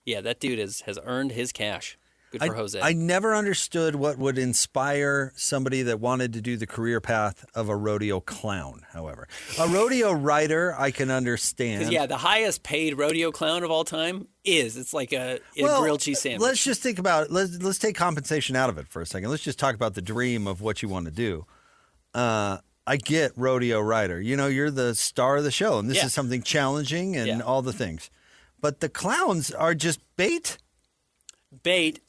Yeah, that dude has earned his cash. Good for Jose. I never understood what would inspire somebody that wanted to do the career path of a rodeo clown, however. A rodeo rider, I can understand. Yeah, the highest paid rodeo clown of all time it's like a grilled cheese sandwich. Let's just think about it. Let's take compensation out of it for a second. Let's just talk about the dream of what you want to do. I get rodeo rider. You're the star of the show, and this is something challenging and all the things. But the clowns are just bait.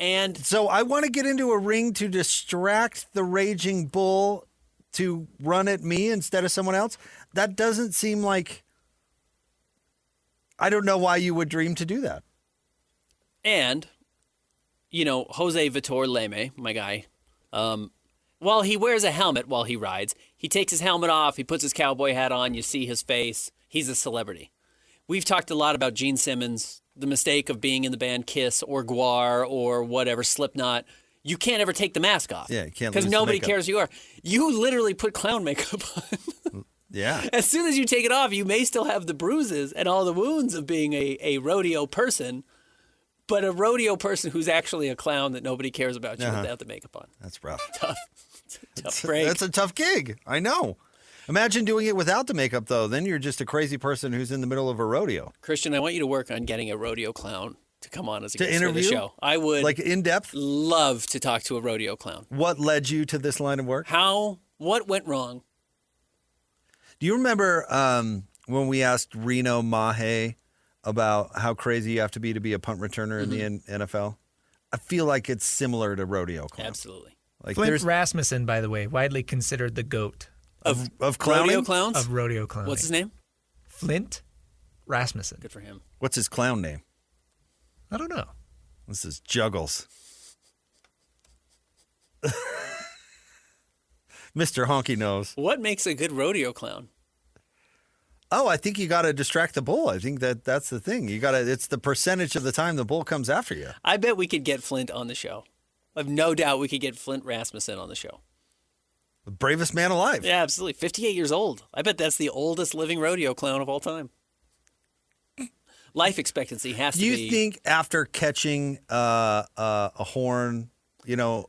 And so I want to get into a ring to distract the raging bull to run at me instead of someone else. That doesn't seem like, I don't know why you would dream to do that. And, Jose Vitor Leme, my guy, while he wears a helmet while he rides, he takes his helmet off, he puts his cowboy hat on, you see his face, he's a celebrity. We've talked a lot about Gene Simmons, the mistake of being in the band Kiss or Gwar or whatever, Slipknot. You can't ever take the mask off. Yeah, you can't, because nobody cares who you are. You literally put clown makeup on. Yeah. As soon as you take it off, you may still have the bruises and all the wounds of being a rodeo person, but a rodeo person who's actually a clown that nobody cares about you without the makeup on. That's rough. Tough break. That's a tough gig. I know. Imagine doing it without the makeup, though. Then you're just a crazy person who's in the middle of a rodeo. Christian, I want you to work on getting a rodeo clown to come on as a guest interview? for the show. I would, like in depth, love to talk to a rodeo clown. What led you to this line of work? What went wrong? Do you remember when we asked Reno Mahe about how crazy you have to be a punt returner in the NFL? I feel like it's similar to rodeo clown. Absolutely. Like Flint Rasmussen, by the way, widely considered the GOAT. Of clowning? Rodeo clowns? Of rodeo clowning. What's his name? Flint Rasmussen. Good for him. What's his clown name? I don't know. This is Juggles. Mr. Honky knows. What makes a good rodeo clown? Oh, I think you got to distract the bull. I think that's the thing. It's the percentage of the time the bull comes after you. I bet we could get Flint on the show. I have no doubt we could get Flint Rasmussen on the show. The bravest man alive. Yeah, absolutely. 58 years old. I bet that's the oldest living rodeo clown of all time. Life expectancy has to be... Do you think after catching a horn,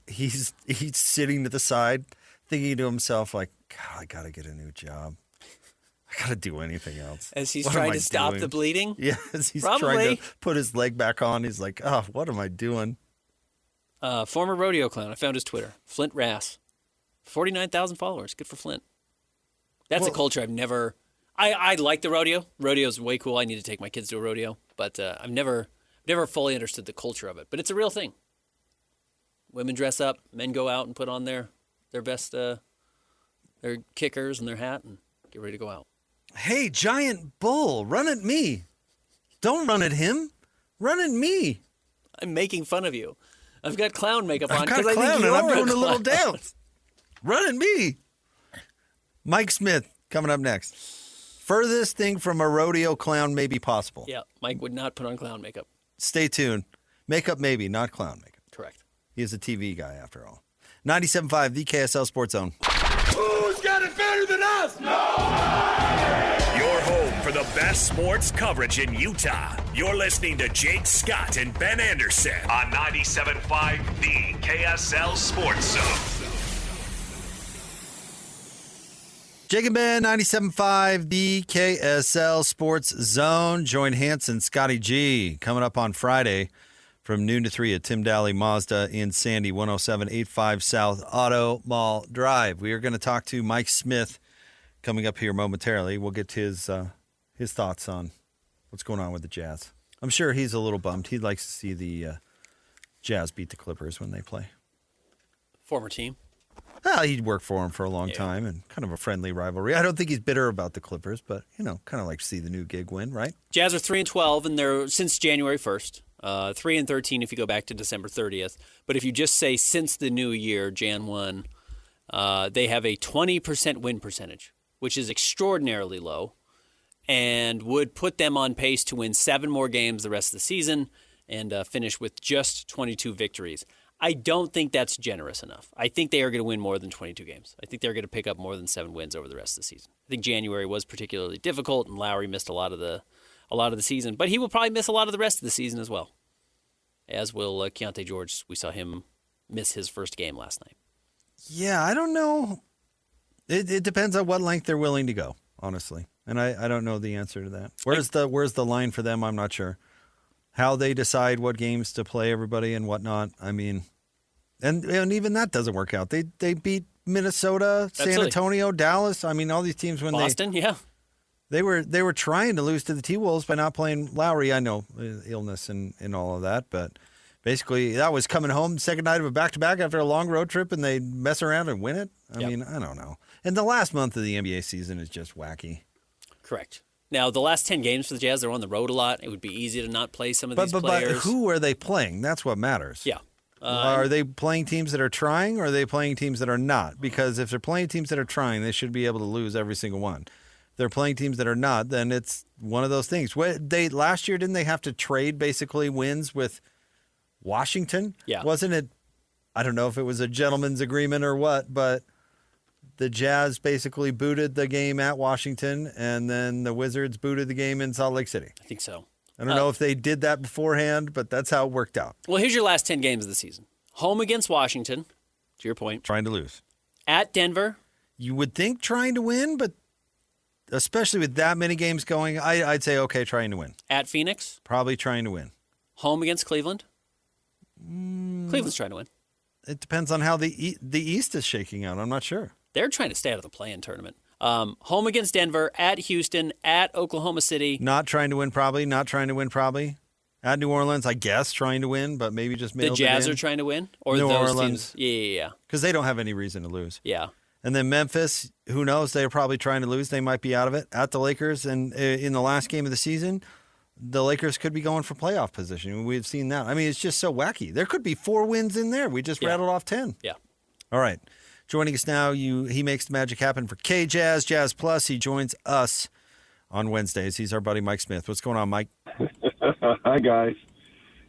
he's sitting to the side thinking to himself like, God, I got to get a new job. I got to do anything else. As he's trying to stop the bleeding? Yeah, as he's Probably. trying to put his leg back on. He's like, oh, what am I doing? Former rodeo clown. I found his Twitter. Flint Rass. 49,000 followers. Good for Flint. That's a culture I've never... I like the rodeo. Rodeo's way cool. I need to take my kids to a rodeo. But I've never fully understood the culture of it. But it's a real thing. Women dress up. Men go out and put on their their kickers and their hat and get ready to go out. Hey, giant bull, run at me. Don't run at him. Run at me. I'm making fun of you. I've got clown makeup on I've got because I clown think and you're I'm doing a clown. little dance. Run at me. Mike Smith coming up next. Furthest thing from a rodeo clown may be possible. Yeah, Mike would not put on clown makeup. Stay tuned. Makeup maybe, not clown makeup. Correct. He is a TV guy after all. 97.5, the KSL Sports Zone. Who's got it better than us? Your home for the best sports coverage in Utah. You're listening to Jake Scott and Ben Anderson on 97.5, the KSL Sports Zone. Jake and Ben, 97.5, the KSL Sports Zone. Join Hanson, Scotty G, coming up on Friday from noon to 3 at Tim Daly Mazda in Sandy, 10785 South Auto Mall Drive. We are going to talk to Mike Smith coming up here momentarily. We'll get his thoughts on what's going on with the Jazz. I'm sure he's a little bummed. He likes to see the Jazz beat the Clippers when they play. Former team. Well, he'd worked for him for a long time and kind of a friendly rivalry. I don't think he's bitter about the Clippers, but, kind of like to see the new gig win, right? Jazz are 3-12, and they're since January 1st. 3-13 if you go back to December 30th. But if you just say since the new year, Jan 1, they have a 20% win percentage, which is extraordinarily low and would put them on pace to win 7 more games the rest of the season and finish with just 22 victories. I don't think that's generous enough. I think they are going to win more than 22 games. I think they're going to pick up more than 7 wins over the rest of the season. I think January was particularly difficult, and Lowry missed a lot of the season, but he will probably miss a lot of the rest of the season as well. As will Keontae George. We saw him miss his first game last night. Yeah, I don't know. It depends on what length they're willing to go, honestly, and I don't know the answer to that. Where's the line for them? I'm not sure. How they decide what games to play everybody and whatnot. I mean, and even that doesn't work out. They beat Minnesota, San Antonio, Dallas. I mean, all these teams when Boston, they were trying to lose to the T-Wolves by not playing Lowry. I know illness and all of that, but basically that was coming home second night of a back-to-back after a long road trip, and they mess around and win it. I mean, I don't know. And the last month of the NBA season is just wacky. Correct. Now, the last 10 games for the Jazz, they're on the road a lot. It would be easy to not play some of these players. But who are they playing? That's what matters. Yeah. Are they playing teams that are trying, or are they playing teams that are not? Because if they're playing teams that are trying, they should be able to lose every single one. If they're playing teams that are not, then it's one of those things. Last year, didn't they have to trade basically wins with Washington? Yeah. Wasn't it? I don't know if it was a gentleman's agreement or what, but the Jazz basically booted the game at Washington, and then the Wizards booted the game in Salt Lake City. I think so. I don't know if they did that beforehand, but that's how it worked out. Well, here's your last 10 games of the season. Home against Washington, to your point. Trying to lose. At Denver. You would think trying to win, but especially with that many games going, I'd say, okay, trying to win. At Phoenix. Probably trying to win. Home against Cleveland. Cleveland's trying to win. It depends on how the East is shaking out. I'm not sure. They're trying to stay out of the play-in tournament. Home against Denver, at Houston, at Oklahoma City. Not trying to win, probably. Not trying to win, probably. At New Orleans, I guess, trying to win, but maybe just mailed The Jazz it in. are trying to win? Or New those Orleans. teams? Yeah. Because they don't have any reason to lose. Yeah. And then Memphis, who knows? They're probably trying to lose. They might be out of it. At the Lakers, and in the last game of the season, the Lakers could be going for playoff position. We've seen that. I mean, it's just so wacky. There could be 4 wins in there. We just rattled off 10. Yeah. All right. Joining us now, he makes the magic happen for K-Jazz, Jazz Plus. He joins us on Wednesdays. He's our buddy Mike Smith. What's going on, Mike? Hi, guys.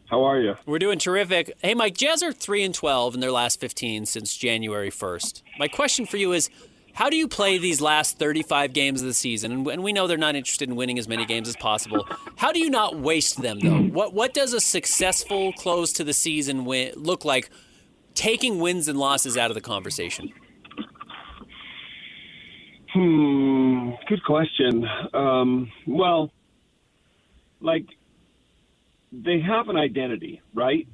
How are you? We're doing terrific. Hey, Mike, Jazz are 3-12 in their last 15 since January 1st. My question for you is, how do you play these last 35 games of the season? And we know they're not interested in winning as many games as possible. How do you not waste them, though? What does a successful close to the season look like, taking wins and losses out of the conversation? Good question. Well, they have an identity, right?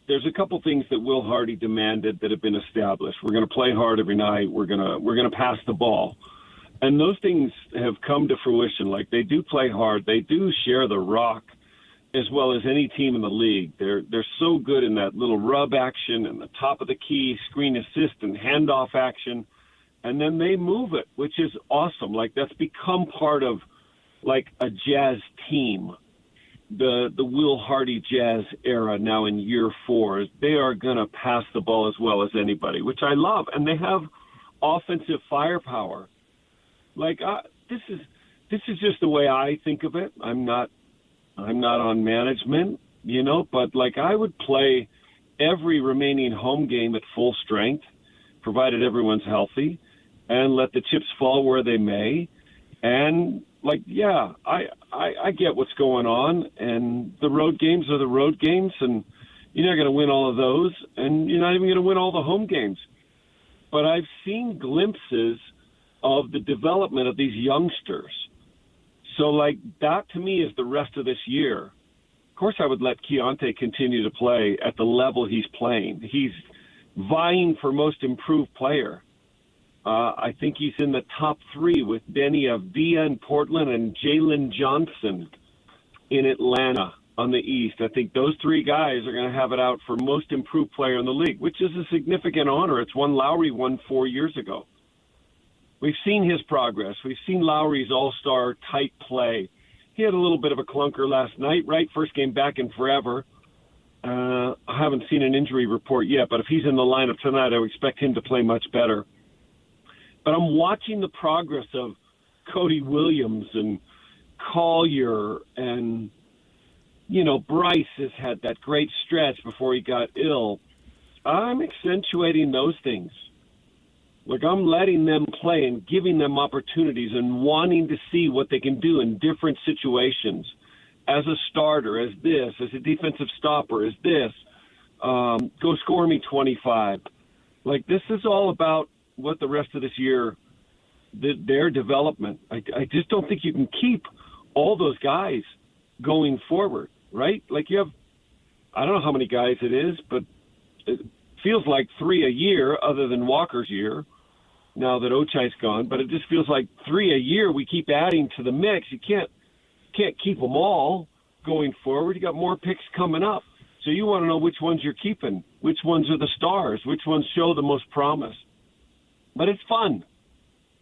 There's a couple things that Will Hardy demanded that have been established. We're going to play hard every night. We're going to pass the ball. And those things have come to fruition. They do play hard. They do share the rock as well as any team in the league. They're so good in that little rub action and the top of the key, screen assist and handoff action, and then they move it, which is awesome. Like, that's become part of, like, a Jazz team. The Will Hardy Jazz era now in year 4, they are going to pass the ball as well as anybody, which I love. And they have offensive firepower. Like, this is just the way I think of it. I'm not on management, but like, I would play every remaining home game at full strength, provided everyone's healthy, and let the chips fall where they may. And like, yeah, I get what's going on, and the road games are the road games, and you're not going to win all of those, and you're not even going to win all the home games. But I've seen glimpses of the development of these youngsters. So, like, that to me is the rest of this year. Of course, I would let Keontae continue to play at the level he's playing. He's vying for most improved player. I think he's in the top 3 with Denny Avdia in Portland and Jalen Johnson in Atlanta on the East. I think those 3 guys are going to have it out for most improved player in the league, which is a significant honor. It's one Lowry won 4 years ago. We've seen his progress. We've seen Lowry's all-star tight play. He had a little bit of a clunker last night, right? First game back in forever. I haven't seen an injury report yet, but if he's in the lineup tonight, I would expect him to play much better. But I'm watching the progress of Cody Williams and Collier, and, Bryce has had that great stretch before he got ill. I'm accentuating those things. Like, I'm letting them play and giving them opportunities and wanting to see what they can do in different situations as a starter, as a defensive stopper, as this. Go score me 25. Like, this is all about what the rest of this year, their development. I just don't think you can keep all those guys going forward, right? Like, you have, I don't know how many guys it is, but it feels like 3 a year other than Walker's year now that Ochai's gone, but it just feels like 3 a year we keep adding to the mix. You can't keep them all going forward. You got more picks coming up. So you want to know which ones you're keeping, which ones are the stars, which ones show the most promise. But it's fun.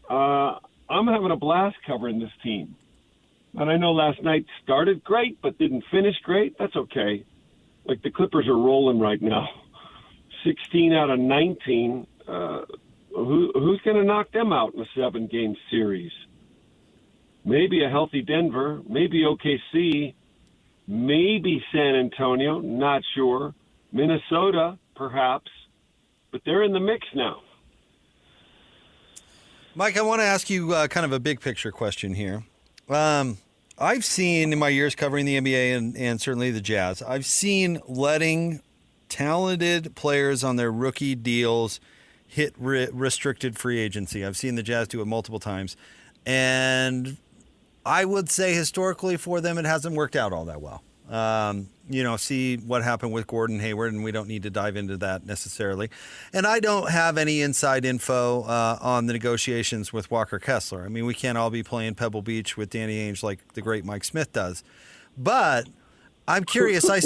I'm having a blast covering this team. And I know last night started great, but didn't finish great. That's okay. Like, the Clippers are rolling right now. 16 out of 19. Who's going to knock them out in a 7-game series? Maybe a healthy Denver, maybe OKC, maybe San Antonio, not sure. Minnesota, perhaps. But they're in the mix now. Mike, I want to ask you kind of a big picture question here. I've seen in my years covering the NBA and certainly the Jazz, I've seen letting talented players on their rookie deals hit restricted free agency. I've seen the Jazz do it multiple times. And I would say historically for them, it hasn't worked out all that well. See what happened with Gordon Hayward, and we don't need to dive into that necessarily. And I don't have any inside info on the negotiations with Walker Kessler. I mean, we can't all be playing Pebble Beach with Danny Ainge like the great Mike Smith does. But I'm curious. I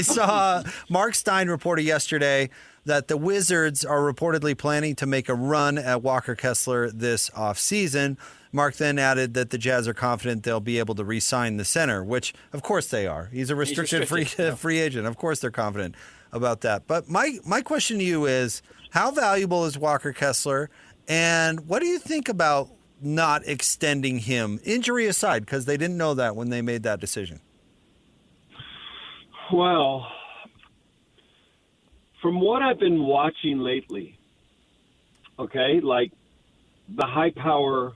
saw Mark Stein reported yesterday that the Wizards are reportedly planning to make a run at Walker Kessler this offseason. Mark then added that the Jazz are confident they'll be able to re-sign the center, which, of course, they are. He's a restricted free agent. Of course, they're confident about that. But my question to you is, how valuable is Walker Kessler, and what do you think about not extending him, injury aside, because they didn't know that when they made that decision? Well, from what I've been watching lately, okay, like the high-power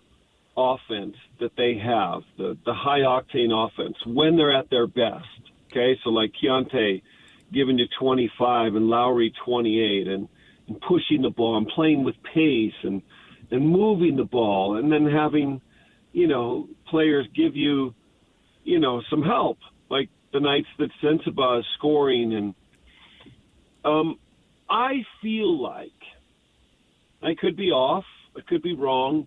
offense that they have, the high-octane offense, when they're at their best, okay? So like Keontae giving you 25 and Lowry 28 and pushing the ball and playing with pace and moving the ball and then having, players give you, some help, like the nights that Sensabaugh is scoring. And I feel like I could be off, I could be wrong,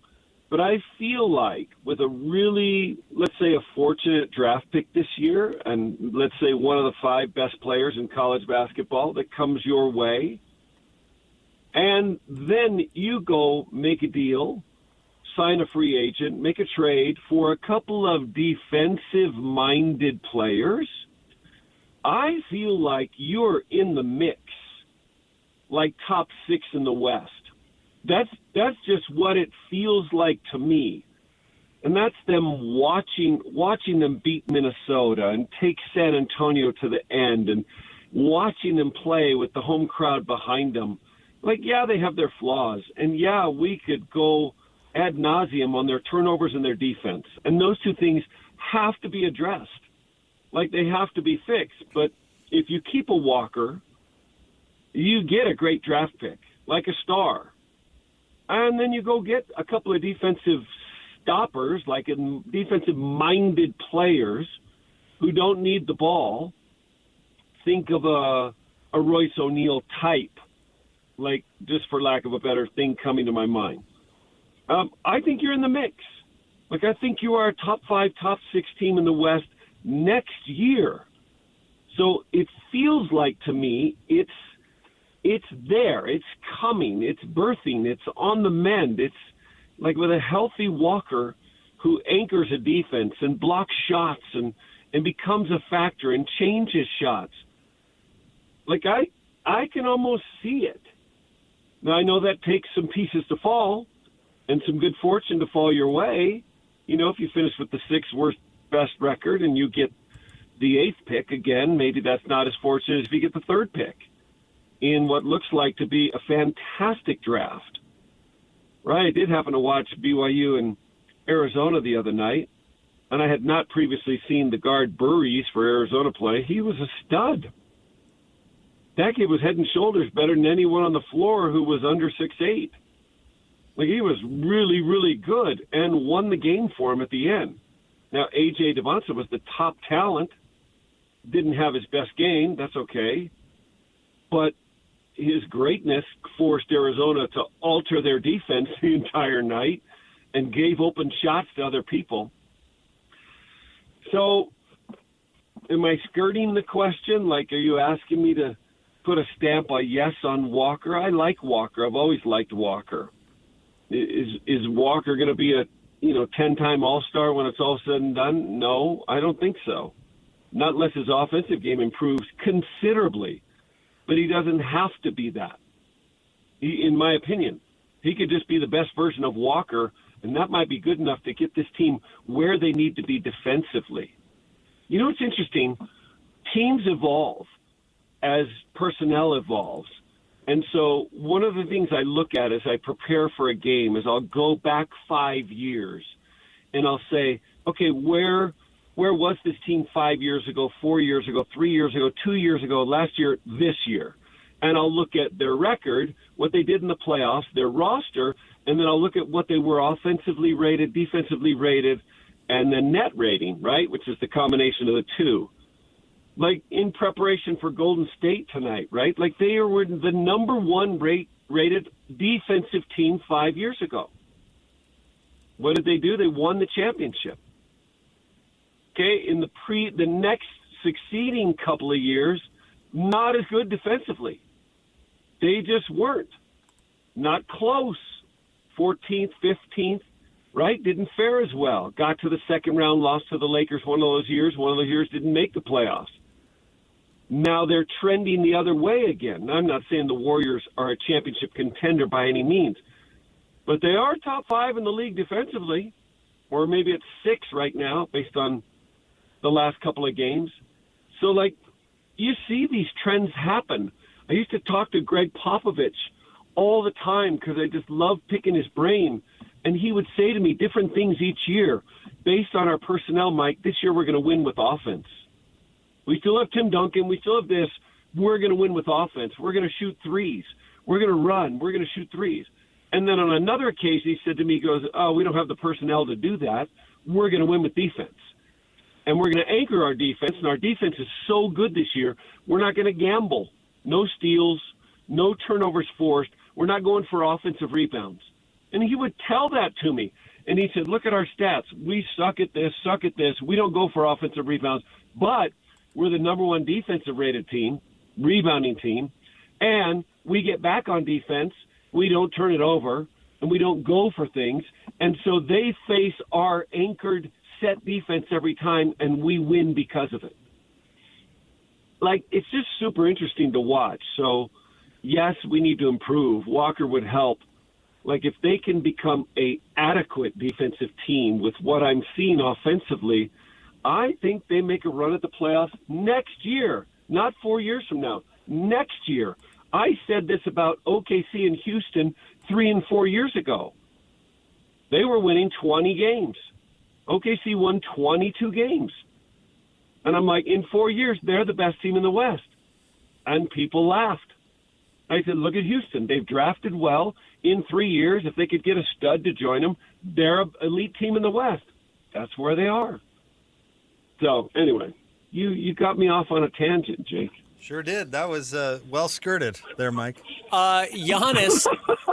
But I feel like with a really, let's say, a fortunate draft pick this year, and let's say one of the 5 best players in college basketball that comes your way, and then you go make a deal, sign a free agent, make a trade for a couple of defensive-minded players, I feel like you're in the mix, like top 6 in the West. That's just what it feels like to me. And that's them watching them beat Minnesota and take San Antonio to the end and watching them play with the home crowd behind them. Like, yeah, they have their flaws. And, yeah, we could go ad nauseum on their turnovers and their defense. And those two things have to be addressed. Like, they have to be fixed. But if you keep a Walker, you get a great draft pick, like a star. And then you go get a couple of defensive stoppers, like defensive-minded players who don't need the ball. Think of a Royce O'Neal type, like, just for lack of a better thing coming to my mind. I think you're in the mix. Like, I think you are a top 5, top 6 team in the West next year. So it feels like to me it's there. It's coming. It's birthing. It's on the mend. It's like with a healthy Walker who anchors a defense and blocks shots and becomes a factor and changes shots. Like, I can almost see it. Now, I know that takes some pieces to fall and some good fortune to fall your way. You know, if you finish with the 6th best record and you get the 8th pick again, maybe that's not as fortunate as if you get the 3rd pick in what looks like to be a fantastic draft. Right, I did happen to watch BYU and Arizona the other night, and I had not previously seen the guard Burries for Arizona play. He was a stud. That kid was head and shoulders better than anyone on the floor who was under 6'8". Like, he was really, really good and won the game for him at the end. Now, A.J. Devonta was the top talent. Didn't have his best game. That's okay. But his greatness forced Arizona to alter their defense the entire night and gave open shots to other people. So am I skirting the question? Like, are you asking me to put a stamp a yes on Walker? I like Walker. I've always liked Walker. Is Walker going to be a 10-time All-Star when it's all said and done? No, I don't think so. Not unless his offensive game improves considerably. But he doesn't have to be that. In my opinion, he could just be the best version of Walker, and that might be good enough to get this team where they need to be defensively. You know what's interesting? Teams evolve as personnel evolves. And so one of the things I look at as I prepare for a game is I'll go back 5 years, and I'll say, okay, where was this team 5 years ago, 4 years ago, 3 years ago, 2 years ago, last year, this year? And I'll look at their record, what they did in the playoffs, their roster, and then I'll look at what they were offensively rated, defensively rated, and then net rating, right, which is the combination of the two. Like in preparation for Golden State tonight, right? Like they were the number 1 rated defensive team 5 years ago. What did they do? They won the championship. Okay, in the next succeeding couple of years, not as good defensively. They just weren't. Not close. 14th, 15th, right? Didn't fare as well. Got to the second round, lost to the Lakers one of those years. One of those years didn't make the playoffs. Now they're trending the other way again. I'm not saying the Warriors are a championship contender by any means, but they are top 5 in the league defensively, or maybe it's 6 right now based on the last couple of games. So, like, you see these trends happen. I used to talk to Greg Popovich all the time because I just love picking his brain, and he would say to me different things each year based on our personnel. Mike, this year we're going to win with offense. We still have Tim Duncan. We still have this. We're going to win with offense. We're going to shoot threes. We're going to run. We're going to shoot threes. And then on another occasion, he said to me, he goes, oh, we don't have the personnel to do that. We're going to win with defense. And we're going to anchor our defense, and our defense is so good this year, we're not going to gamble. No steals, no turnovers forced. We're not going for offensive rebounds. And he would tell that to me. And he said, look at our stats. We suck at this, suck at this. We don't go for offensive rebounds, but we're the number one defensive rated team, rebounding team, and we get back on defense. We don't turn it over, and we don't go for things. And so they face our anchored set defense every time, and we win because of it. Like, it's just super interesting to watch. So, yes, we need to improve. Walker would help. Like, if they can become a adequate defensive team with what I'm seeing offensively, I think they make a run at the playoffs next year, not 4 years from now. Next year. I said this about OKC and Houston 3 and 4 years ago. They were winning 20 games. OKC won 22 games. And I'm like, in 4 years, they're the best team in the West. And people laughed. I said, look at Houston. They've drafted well. In 3 years, if they could get a stud to join them, they're an elite team in the West. That's where they are. So, anyway, you got me off on a tangent, Jake. Sure did. That was well skirted there, Mike. Giannis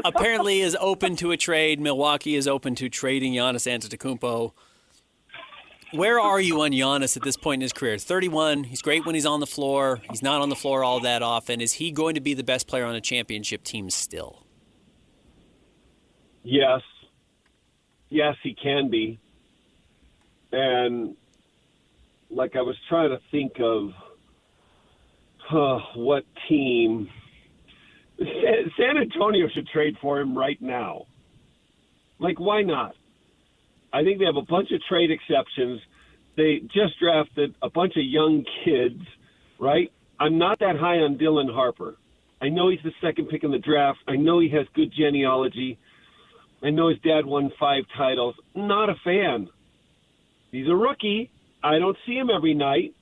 apparently is open to a trade. Milwaukee is open to trading Giannis Antetokounmpo. Where are you on Giannis at this point in his career? 31. He's great when he's on the floor. He's not on the floor all that often. Is he going to be the best player on a championship team still? Yes. Yes, he can be. And, like, I was trying to think of what team. San Antonio should trade for him right now. Like, why not? I think they have a bunch of trade exceptions. They just drafted a bunch of young kids, right? I'm not that high on Dylan Harper. I know he's the second pick in the draft. I know he has good genealogy. I know his dad won 5 titles. Not a fan. He's a rookie. I don't see him every night.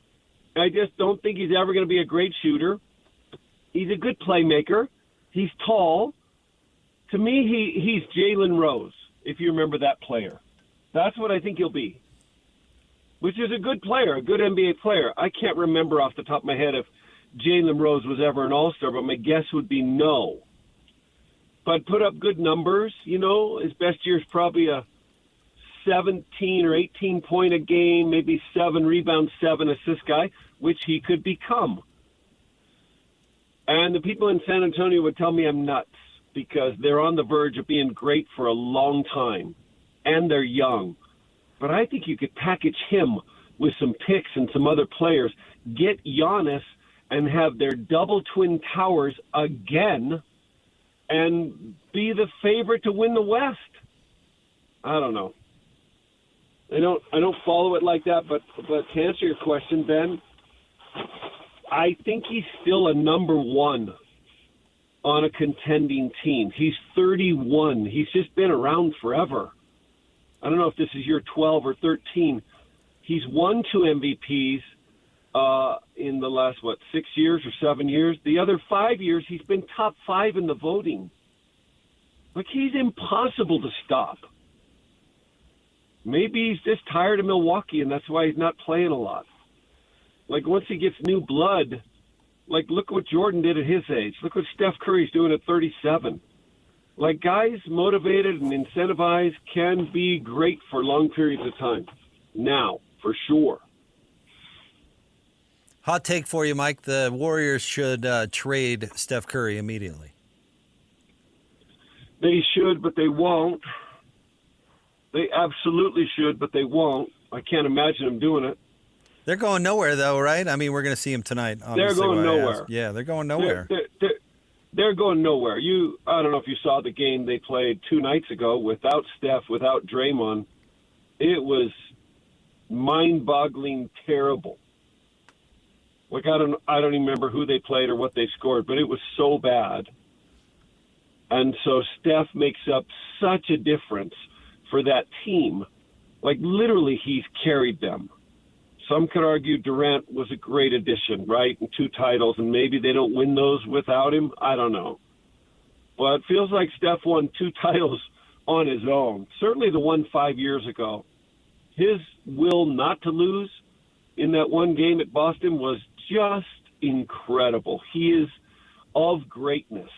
I just don't think he's ever going to be a great shooter. He's a good playmaker. He's tall. To me, he's Jalen Rose, if you remember that player. That's what I think he'll be, which is a good player, a good NBA player. I can't remember off the top of my head if Jalen Rose was ever an All-Star, but my guess would be no. But put up good numbers. You know, his best year is probably a 17 or 18 point a game, maybe 7 rebounds, 7 assist guy, which he could become. And the people in San Antonio would tell me I'm nuts because they're on the verge of being great for a long time, and they're young. But I think you could package him with some picks and some other players, get Giannis and have their double twin towers again and be the favorite to win the West. I don't know. I don't follow it like that, but to answer your question, Ben, I think he's still a number one on a contending team. He's 31. He's just been around forever. I don't know if this is year 12 or 13. He's won 2 MVPs in the last, 6 years or 7 years? The other 5 years, he's been top 5 in the voting. Like, he's impossible to stop. Maybe he's just tired of Milwaukee, and that's why he's not playing a lot. Like, once he gets new blood, like, look what Jordan did at his age. Look what Steph Curry's doing at 37. Like, guys motivated and incentivized can be great for long periods of time. Now, for sure. Hot take for you, Mike. The Warriors should trade Steph Curry immediately. They should, but they won't. They absolutely should, but they won't. I can't imagine them doing it. They're going nowhere, though, right? I mean, we're going to see them tonight. They're going nowhere. Yeah, they're going nowhere. They're going nowhere. I don't know if you saw the game they played 2 nights ago without Steph, without Draymond. It was mind-boggling terrible. Like, I don't even remember who they played or what they scored, but it was so bad. And so Steph makes up such a difference for that team. Like, literally, he's carried them. Some could argue Durant was a great addition, right? And 2 titles, and maybe they don't win those without him. I don't know. Well, it feels like Steph won 2 titles on his own. Certainly the one 5 years ago. His will not to lose in that one game at Boston was just incredible. He is of greatness.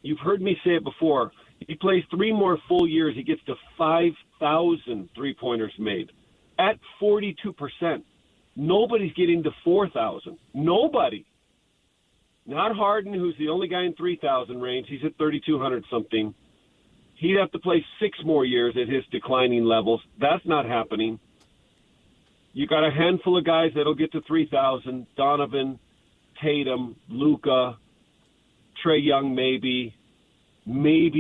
You've heard me say it before. He plays 3 more full years. He gets to 3,000 three-pointers made at 42%. Nobody's getting to 4,000. Nobody. Not Harden, who's the only guy in 3,000 range. He's at 3,200 something. He'd have to play 6 more years at his declining levels. That's not happening. You got a handful of guys that'll get to 3,000. Donovan, Tatum, Luka, Trae Young maybe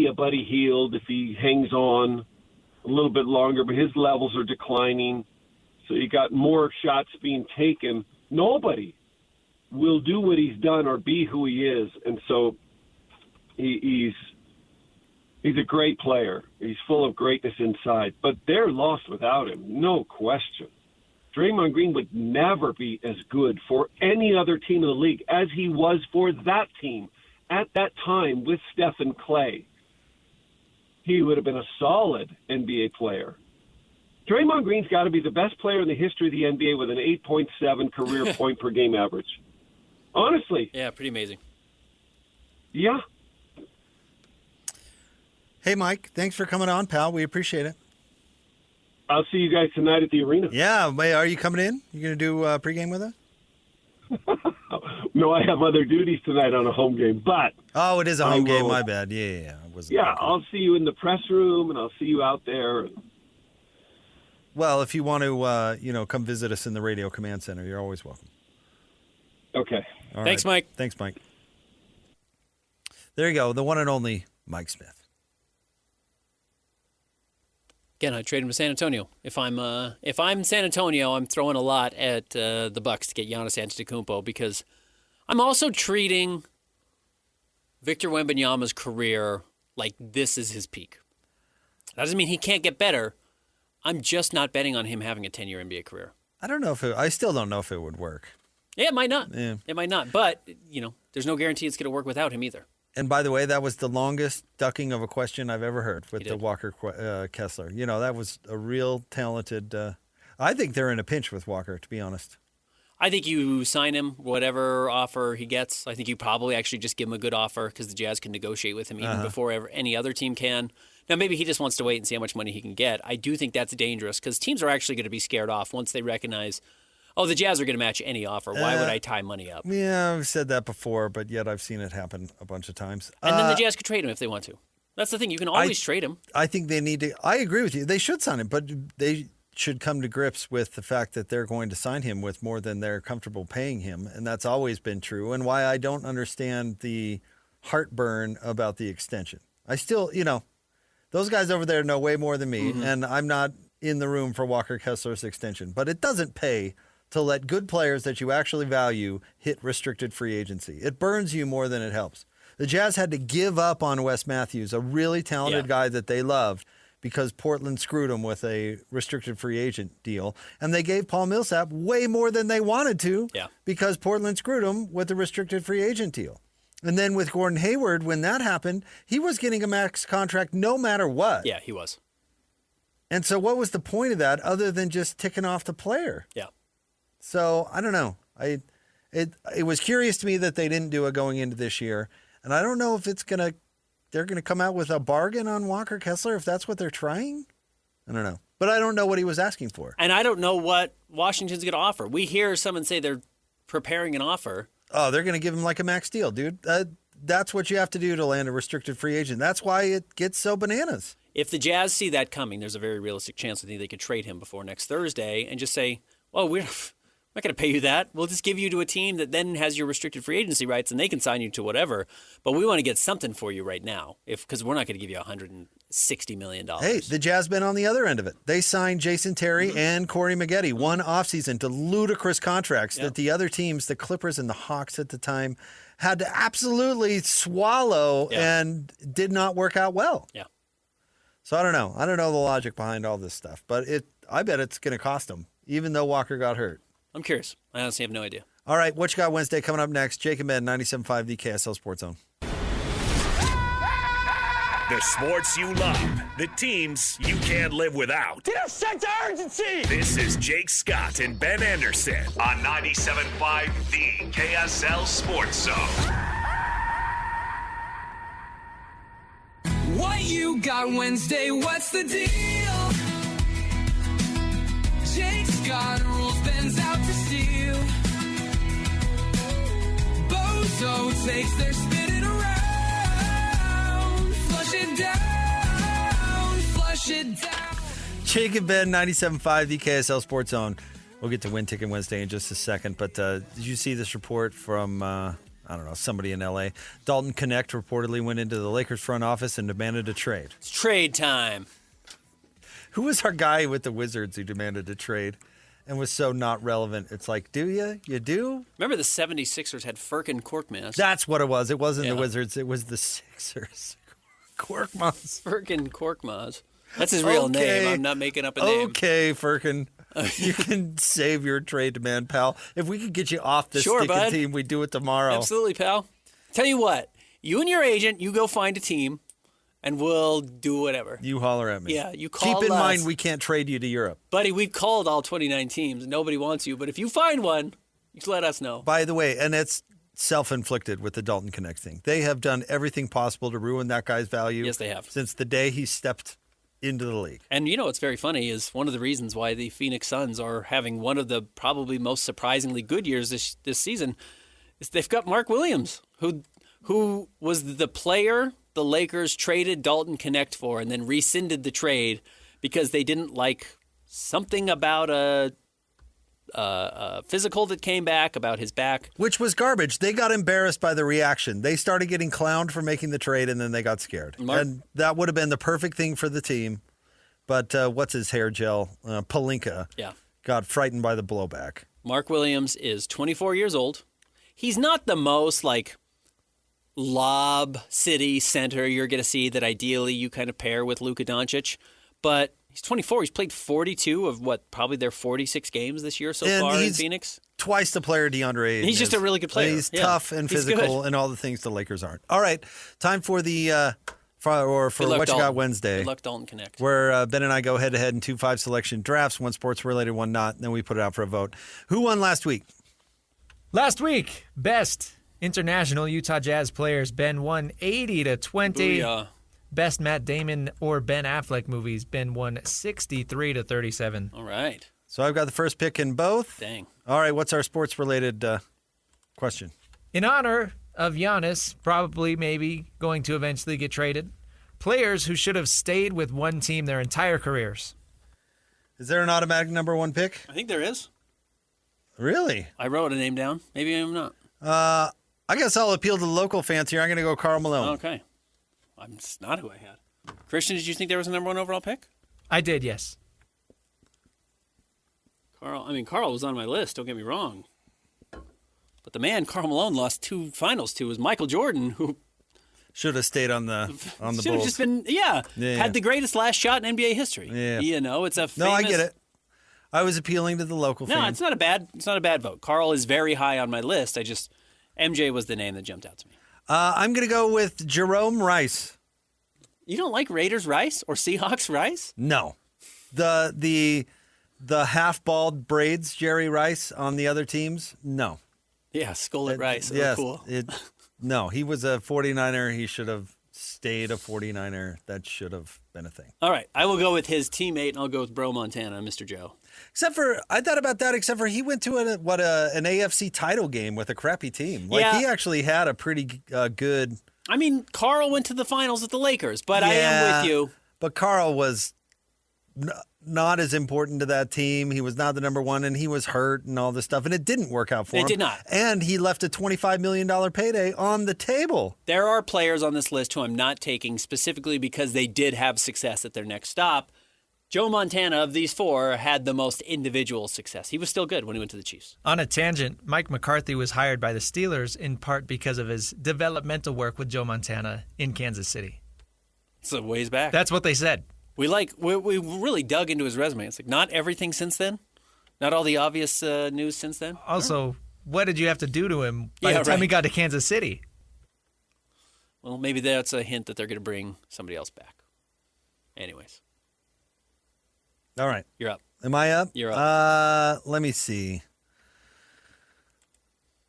a Buddy Hield if he hangs on a little bit longer, but his levels are declining. So you got more shots being taken. Nobody will do what he's done or be who he is. And so he's a great player. He's full of greatness inside. But they're lost without him, no question. Draymond Green would never be as good for any other team in the league as he was for that team at that time with Steph and Clay. He would have been a solid NBA player. Draymond Green's got to be the best player in the history of the NBA with an 8.7 career point per game average. Honestly. Yeah, pretty amazing. Yeah. Hey, Mike, thanks for coming on, pal. We appreciate it. I'll see you guys tonight at the arena. Yeah, are you coming in? You going to do pregame with us? No, I have other duties tonight on a home game, but... Oh, it is a home game, my bad. Yeah. I'll see you in the press room, and I'll see you out there. Well, if you want to, come visit us in the Radio Command Center, you're always welcome. Okay. All Thanks, right. Mike. Thanks, Mike. There you go, the one and only Mike Smith. Again, I trade him to San Antonio. If I'm San Antonio, I'm throwing a lot at the Bucks to get Giannis Antetokounmpo because I'm also treating Victor Wembanyama's career like this is his peak. That doesn't mean he can't get better. I'm just not betting on him having a 10-year NBA career. I still don't know if it would work. Yeah, it might not. Yeah. It might not. But, there's no guarantee it's going to work without him either. And by the way, that was the longest ducking of a question I've ever heard with the Walker Kessler. That was a real talented. I think they're in a pinch with Walker, to be honest. I think you sign him, whatever offer he gets. I think you probably actually just give him a good offer because the Jazz can negotiate with him even before any other team can. Now, maybe he just wants to wait and see how much money he can get. I do think that's dangerous because teams are actually going to be scared off once they recognize, the Jazz are going to match any offer. Why would I tie money up? Yeah, I've said that before, but yet I've seen it happen a bunch of times. And then the Jazz could trade him if they want to. That's the thing. You can always trade him. I think they need to. I agree with you. They should sign him, but they should come to grips with the fact that they're going to sign him with more than they're comfortable paying him. And that's always been true. And why I don't understand the heartburn about the extension. I still, those guys over there know way more than me. Mm-hmm. And I'm not in the room for Walker Kessler's extension. But it doesn't pay to let good players that you actually value hit restricted free agency. It burns you more than it helps. The Jazz had to give up on Wes Matthews, a really talented guy that they loved, because Portland screwed him with a restricted free agent deal. And they gave Paul Millsap way more than they wanted to because Portland screwed him with a restricted free agent deal. And then with Gordon Hayward, when that happened, he was getting a max contract no matter what. Yeah, he was. And so what was the point of that other than just ticking off the player? Yeah. So I don't know. It was curious to me that they didn't do it going into this year. And I don't know if they're going to come out with a bargain on Walker Kessler if that's what they're trying. I don't know. But I don't know what he was asking for. And I don't know what Washington's going to offer. We hear someone say they're preparing an offer. Oh, they're going to give him like a max deal, dude. That's what you have to do to land a restricted free agent. That's why it gets so bananas. If the Jazz see that coming, there's a very realistic chance that they could trade him before next Thursday and just say, well, we're not going to pay you that. We'll just give you to a team that then has your restricted free agency rights and they can sign you to whatever. But we want to get something for you right now because we're not going to give you $160 million. Hey, the Jazz been on the other end of it. They signed Jason Terry and Corey Maggette one offseason to ludicrous contracts that the other teams, the Clippers and the Hawks at the time, had to absolutely swallow and did not work out well. Yeah. So I don't know. I don't know the logic behind all this stuff, but I bet it's going to cost them, even though Walker got hurt. I'm curious. I honestly have no idea. All right, what you got Wednesday coming up next? Jake and Ben, 97.5, the KSL Sports Zone. The sports you love, the teams you can't live without. Get a sense of urgency! This is Jake Scott and Ben Anderson on 97.5, the KSL Sports Zone. What you got Wednesday? What's the deal? Jake's got rules, Ben's out to steal. Bozo takes their spinning around. Flush it down, flush it down. Jake and Ben, 97.5, the KSL Sports Zone. We'll get to Win Ticket Wednesday in just a second, but did you see this report from, I don't know, somebody in L.A.? Dalton Connect reportedly went into the Lakers front office and demanded a trade. It's trade time. Who was our guy with the Wizards who demanded a trade and was so not relevant? It's like, do you? You do? Remember the 76ers had Furkan Korkmaz? That's what it was. It wasn't the Wizards. It was the Sixers. Korkmaz. Furkan Korkmaz. That's his real name. I'm not making up a name. Okay, Furkan. You can save your trade demand, pal. If we could get you off this sticking team, we'd do it tomorrow. Absolutely, pal. Tell you what, you and your agent, you go find a team, and we'll do whatever. You holler at me. Yeah, you call us. Keep in mind, we can't trade you to Europe. Buddy, we've called all 29 teams. Nobody wants you. But if you find one, you just let us know. By the way, and it's self-inflicted with the Dalton Connect thing. They have done everything possible to ruin that guy's value. Yes, they have. Since the day he stepped into the league. And you know what's very funny is one of the reasons why the Phoenix Suns are having one of the probably most surprisingly good years this season is they've got Mark Williams, who was the player the Lakers traded Dalton Connect for and then rescinded the trade because they didn't like something about a physical that came back about his back. Which was garbage. They got embarrassed by the reaction. They started getting clowned for making the trade, and then they got scared. And that would have been the perfect thing for the team. But what's his hair gel? Palinka. Yeah. Got frightened by the blowback. Mark Williams is 24 years old. He's not the most, lob city center you're going to see that ideally you kind of pair with Luka Doncic. But he's 24. He's played 42 of probably their 46 games this year so far in Phoenix. Twice the player DeAndre Ayton. He's just a really good player. He's tough and physical and all the things the Lakers aren't. All right, time for the for What You Got Wednesday. Good luck, Dalton Connect. Where Ben and I go head-to-head in 2 5-selection drafts, one sports-related, one not, and then we put it out for a vote. Who won last week? Last week, best international Utah Jazz players. Ben won 80-20. Booyah. Best Matt Damon or Ben Affleck movies. Ben won 63-37. All right. So I've got the first pick in both. Dang. All right, what's our sports-related question? In honor of Giannis, probably maybe going to eventually get traded, players who should have stayed with one team their entire careers. Is there an automatic number one pick? I think there is. Really? I wrote a name down. Maybe I'm not. I guess I'll appeal to the local fans here. I'm going to go Karl Malone. Okay. That's not who I had. Christian, did you think there was a number one overall pick? I did, yes. Karl was on my list, don't get me wrong. But the man Karl Malone lost 2 finals to was Michael Jordan, who should have stayed on the Bulls. Should have just been, had the greatest last shot in NBA history. Yeah. It's a famous... No, I get it. I was appealing to the local fans. No, it's not a bad vote. Karl is very high on my list. MJ was the name that jumped out to me. I'm going to go with Jerome Rice. You don't like Raiders Rice or Seahawks Rice? No. The half-bald braids, Jerry Rice, on the other teams? No. Yeah, Skullet Rice. Yes, cool. No, he was a 49er. He should have stayed a 49er. That should have been a thing. All right. I will go with his teammate, and I'll go with Bro Montana, Mr. Joe. I thought about that, except for he went to an AFC title game with a crappy team. He actually had a pretty good... Karl went to the finals with the Lakers, but I am with you. But Karl was not as important to that team. He was not the number one, and he was hurt and all this stuff, and it didn't work out for him. It did not. And he left a $25 million payday on the table. There are players on this list who I'm not taking specifically because they did have success at their next stop. Joe Montana, of these 4, had the most individual success. He was still good when he went to the Chiefs. On a tangent, Mike McCarthy was hired by the Steelers in part because of his developmental work with Joe Montana in Kansas City. It's a ways back. That's what they said. We really dug into his resume. It's not everything since then. Not all the obvious news since then. Also, what did you have to do to him by the time he got to Kansas City? Well, maybe that's a hint that they're going to bring somebody else back. Anyways. All right. You're up. Am I up? You're up. Let me see.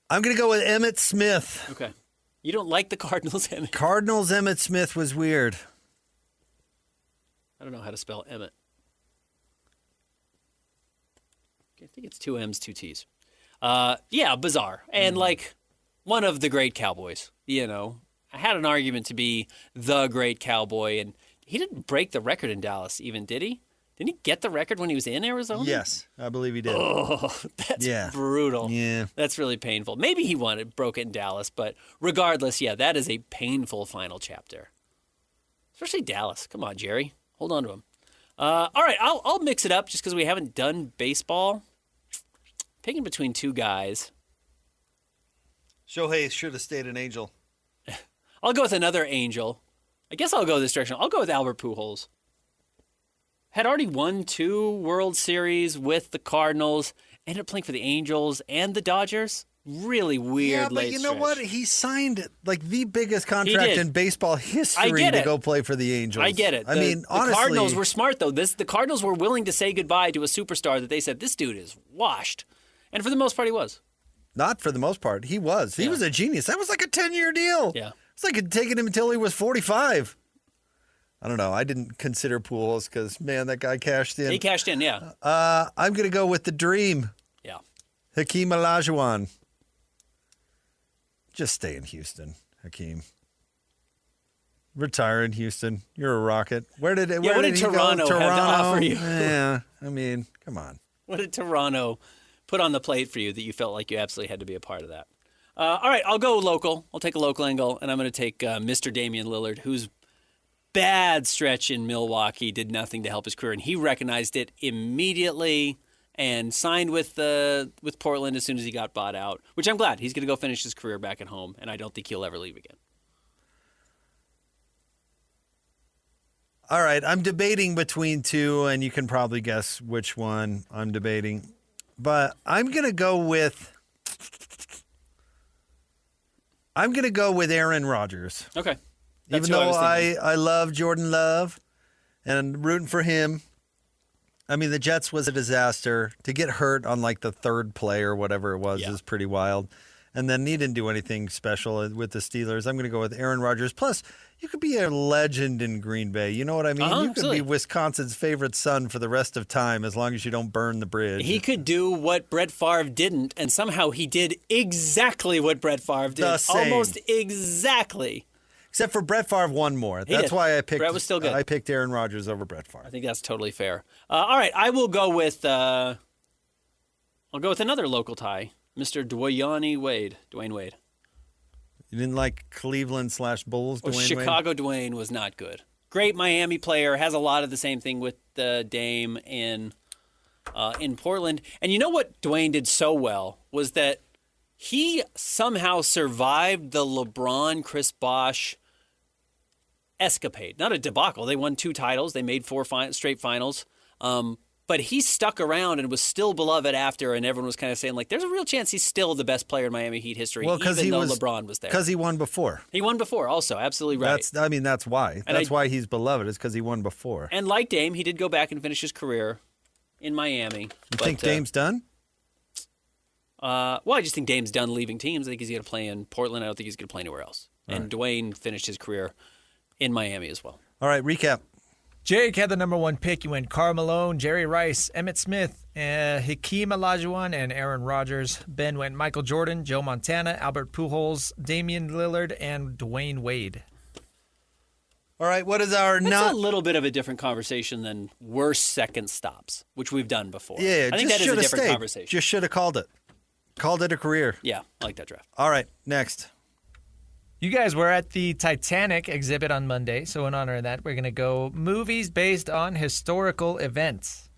I'm going to go with Emmitt Smith. Okay. You don't like the Cardinals, Emmitt? Cardinals Emmitt Smith was weird. I don't know how to spell Emmitt. I think it's 2 M's, 2 T's. Yeah, bizarre. And like one of the great Cowboys, you know. I had an argument to be the great Cowboy, and he didn't break the record in Dallas even, did he? Didn't he get the record when he was in Arizona? Yes, I believe he did. Oh, that's brutal. Yeah. That's really painful. Maybe he broke it in Dallas, but regardless, yeah, that is a painful final chapter. Especially Dallas. Come on, Jerry. Hold on to him. All right, I'll mix it up just because we haven't done baseball. Picking between two guys. Shohei should have stayed an Angel. I'll go with another Angel. I guess I'll go this direction. I'll go with Albert Pujols. Had already won 2 World Series with the Cardinals. Ended up playing for the Angels and the Dodgers. Really weird late but you know stretch. what? He signed like the biggest contract in baseball history to go play for the Angels. I get it. I mean, honestly, the Cardinals were smart though. The Cardinals were willing to say goodbye to a superstar that they said this dude is washed, and for the most part, he was. Not for the most part, he was. He was a genius. That was like a 10-year deal. Yeah, it's like taking him until he was 45. I don't know. I didn't consider Pujols because man, that guy cashed in. He cashed in. Yeah. I'm gonna go with the dream. Yeah. Hakeem Olajuwon. Just stay in Houston, Hakeem. Retire in Houston. You're a Rocket. What did Toronto have to offer you? Yeah, I mean, come on. What did Toronto put on the plate for you that you felt like you absolutely had to be a part of that? All right, I'll go local. I'll take a local angle, and I'm going to take Mr. Damian Lillard, whose bad stretch in Milwaukee did nothing to help his career, and he recognized it immediately and signed with Portland as soon as he got bought out, which I'm glad. He's going to go finish his career back at home, and I don't think he'll ever leave again. All right, I'm debating between two, and you can probably guess which one I'm debating. But I'm going to go with Aaron Rodgers. Okay. Even though I love Jordan Love and rooting for him. I mean, the Jets was a disaster. To get hurt on like the third play or whatever it was is pretty wild. And then he didn't do anything special with the Steelers. I'm going to go with Aaron Rodgers. Plus, you could be a legend in Green Bay. You know what I mean? You could be Wisconsin's favorite son for the rest of time as long as you don't burn the bridge. He could do what Brett Favre didn't, and somehow he did exactly what Brett Favre did. Almost exactly. Except for Brett Favre won more. That's why I picked. Brett was still good. I picked Aaron Rodgers over Brett Favre. I think that's totally fair. All right, I will go with. I'll go with another local tie, Mr. Dwayne Wade. You didn't like Cleveland/Bulls? Chicago Dwayne was not good. Great Miami player, has a lot of the same thing with Dame in Portland. And you know what Dwayne did so well was that he somehow survived the LeBron, Chris Bosh escapade. Not a debacle. They won 2 titles. They made 4 straight finals. But he stuck around and was still beloved after, and everyone was kind of saying, like, there's a real chance he's still the best player in Miami Heat history, even though LeBron was there. Because he won before. He won before also. Absolutely right. That's why. That's why he's beloved, is because he won before. And like Dame, he did go back and finish his career in Miami. You think Dame's done? Well, I just think Dame's done leaving teams. I think he's going to play in Portland. I don't think he's going to play anywhere else. And Dwayne finished his career in Miami as well. All right, recap. Jake had the number 1 pick. You went Karl Malone, Jerry Rice, Emmitt Smith, Hakeem Olajuwon, and Aaron Rodgers. Ben went Michael Jordan, Joe Montana, Albert Pujols, Damian Lillard, and Dwayne Wade. All right, what is our That's a little bit of a different conversation than worst second stops, which we've done before. Yeah, I think that is a different conversation. Just should have called it. Called it a career. Yeah, I like that draft. All right, next. You guys were at the Titanic exhibit on Monday, so in honor of that, we're going to go movies based on historical events.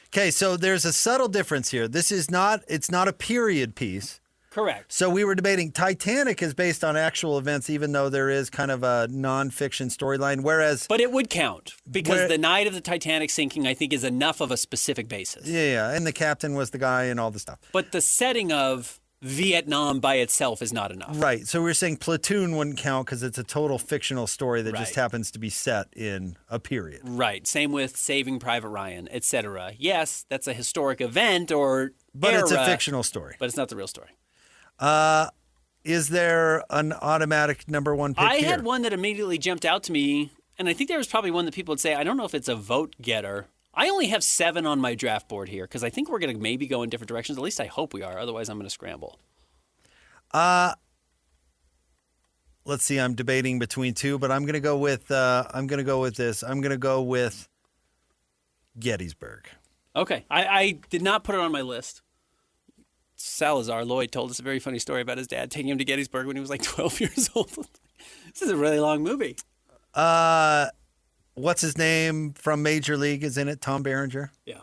Okay, so there's a subtle difference here. It's not a period piece. Correct. So we were debating Titanic is based on actual events, even though there is kind of a nonfiction storyline, whereas... But it would count, because the night of the Titanic sinking, I think, is enough of a specific basis. Yeah, and the captain was the guy and all the stuff. But the setting of Vietnam by itself is not enough. Right. So we're saying Platoon wouldn't count because it's a total fictional story that just happens to be set in a period. Right. Same with Saving Private Ryan, etc. Yes, that's a historic event but it's a fictional story. But it's not the real story. Is there an automatic number 1 pick I here? had one that immediately jumped out to me, and I think there was probably one that people would say, I don't know if it's a vote getter, I only have 7 on my draft board here because I think we're going to maybe go in different directions. At least I hope we are. Otherwise, I'm going to scramble. Let's see. I'm debating between 2, but I'm going to go with this. I'm going to go with Gettysburg. Okay. I did not put it on my list. Salazar Lloyd told us a very funny story about his dad taking him to Gettysburg when he was like 12 years old. This is a really long movie. What's his name from Major League is in it? Tom Berenger. Yeah.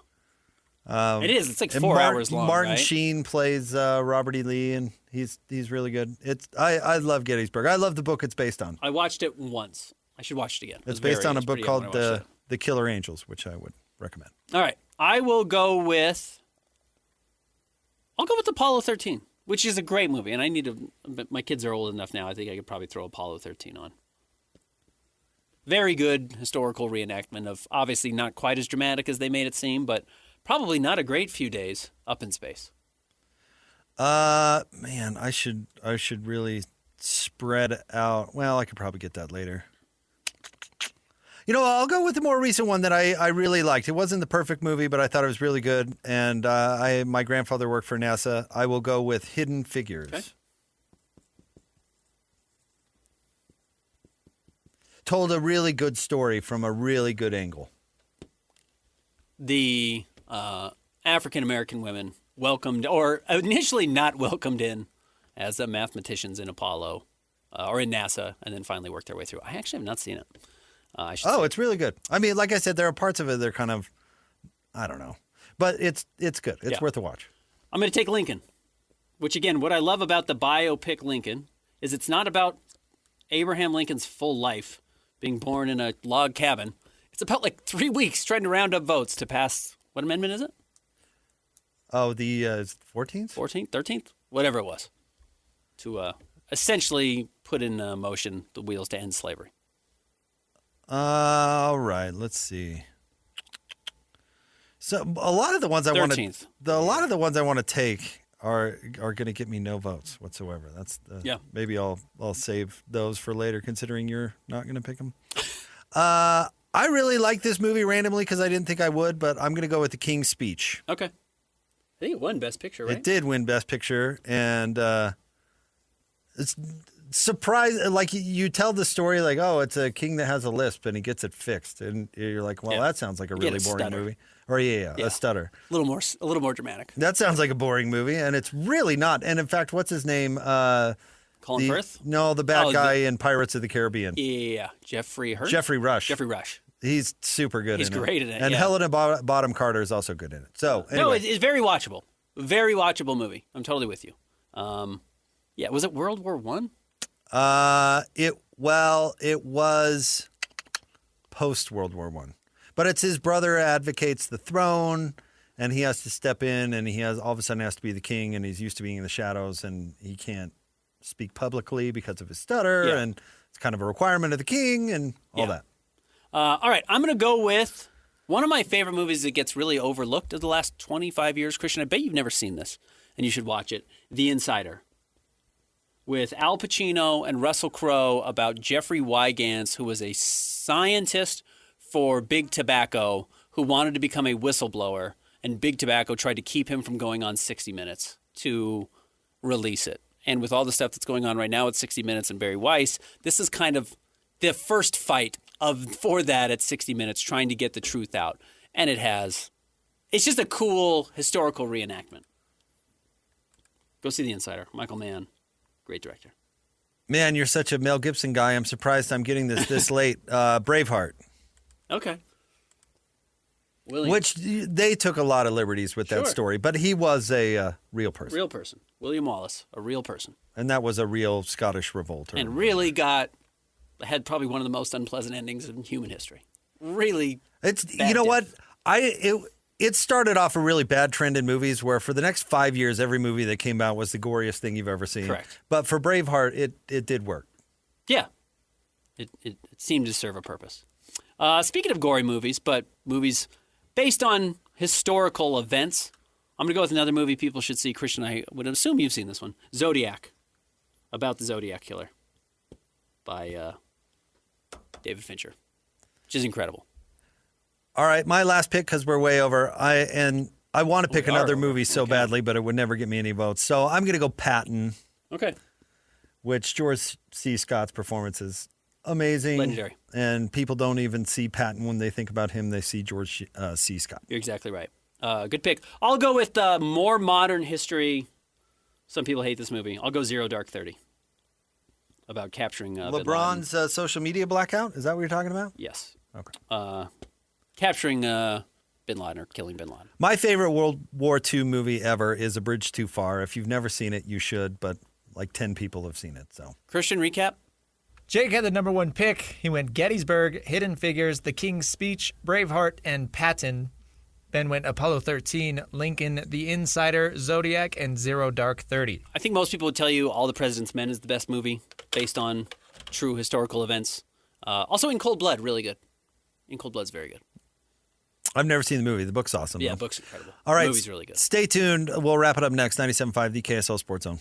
It is. It's like 4 hours long. Martin right? Sheen plays Robert E. Lee, and he's really good. I love Gettysburg. I love the book it's based on. I watched it once. I should watch it again. It's based on a book called The Killer Angels, which I would recommend. All right. I will go with. I'll go with Apollo 13, which is a great movie, and I need to. My kids are old enough now. I think I could probably throw Apollo 13 on. Very good historical reenactment of obviously not quite as dramatic as they made it seem, but probably not a great few days up in space. Man, I should really spread out. Well, I could probably get that later. You know, I'll go with the more recent one that I really liked. It wasn't the perfect movie, but I thought it was really good. And my grandfather worked for NASA. I will go with Hidden Figures. Okay. Told a really good story from a really good angle. The African-American women welcomed, or initially not welcomed in as mathematicians in Apollo or in NASA, and then finally worked their way through. I actually have not seen it. It's really good. I mean, like I said, there are parts of it that are kind of, I don't know. But it's good. It's worth a watch. I'm going to take Lincoln, which, again, what I love about the biopic Lincoln is it's not about Abraham Lincoln's full life, being born in a log cabin. It's about like 3 weeks trying to round up votes to pass, what amendment is it? Oh, the 14th? 14th, 13th? Whatever it was. To essentially put in motion the wheels to end slavery. All right, let's see. So a lot of the ones I want to take are going to get me no votes whatsoever. Maybe I'll save those for later, considering you're not going to pick them. I really like this movie randomly because I didn't think I would, but I'm going to go with The King's Speech. Okay. I think it won Best Picture, right? It did win Best Picture, and it's surprising. Like, you tell the story like, oh, it's a king that has a lisp and he gets it fixed, and you're like, well, that sounds like a really boring movie. Or a stutter. A little more dramatic. That sounds like a boring movie, and it's really not. And in fact, what's his name? Colin Firth? No, the bad guy in Pirates of the Caribbean. Yeah, Jeffrey Rush. Jeffrey Rush. He's super good. He's great in it. And Helena Bonham Carter is also good in it. So anyway. No, it's very watchable. Very watchable movie. I'm totally with you. Was it World War I? It was post World War I. But it's his brother advocates the throne, and he has to step in, and all of a sudden has to be the king, and he's used to being in the shadows, and he can't speak publicly because of his stutter, and it's kind of a requirement of the king, and all that. All right, I'm going to go with one of my favorite movies that gets really overlooked of the last 25 years. Christian, I bet you've never seen this, and you should watch it. The Insider. With Al Pacino and Russell Crowe, about Jeffrey Wygant, who was a scientist for Big Tobacco, who wanted to become a whistleblower, and Big Tobacco tried to keep him from going on 60 Minutes to release it. And with all the stuff that's going on right now at 60 Minutes and Barry Weiss, this is kind of the first fight for that at 60 Minutes, trying to get the truth out. And it's just a cool historical reenactment. Go see The Insider. Michael Mann, great director. Man, you're such a Mel Gibson guy. I'm surprised I'm getting this late. Braveheart. Okay. Which they took a lot of liberties with that story, but he was a real person. Real person. William Wallace, a real person. And that was a real Scottish revolt. And really had probably one of the most unpleasant endings in human history. Really. What? It started off a really bad trend in movies where for the next 5 years, every movie that came out was the goriest thing you've ever seen. Correct. But for Braveheart, it did work. Yeah. It seemed to serve a purpose. Speaking of gory movies, but movies based on historical events, I'm going to go with another movie people should see. Christian, I would assume you've seen this one. Zodiac. About the Zodiac Killer. By David Fincher. Which is incredible. All right, my last pick because we're way over. I want to pick another movie so badly, but it would never get me any votes. So I'm going to go Patton. Okay. Which George C. Scott's performance is amazing. Legendary. And people don't even see Patton when they think about him. They see George C. Scott. You're exactly right. Good pick. I'll go with more modern history. Some people hate this movie. I'll go Zero Dark 30. About capturing Bin Laden. LeBron's social media blackout? Is that what you're talking about? Yes. Okay. Capturing Bin Laden or killing Bin Laden. My favorite World War II movie ever is A Bridge Too Far. If you've never seen it, you should, but like 10 people have seen it. So Christian, recap? Jake had the number 1 pick. He went Gettysburg, Hidden Figures, The King's Speech, Braveheart, and Patton. Ben went Apollo 13, Lincoln, The Insider, Zodiac, and Zero Dark 30. I think most people would tell you All the President's Men is the best movie based on true historical events. Also In Cold Blood, really good. In Cold Blood's very good. I've never seen the movie. The book's awesome. Yeah, though. book's incredible. All right. The movie's really good. Stay tuned. We'll wrap it up next. 97.5, the KSL Sports Zone.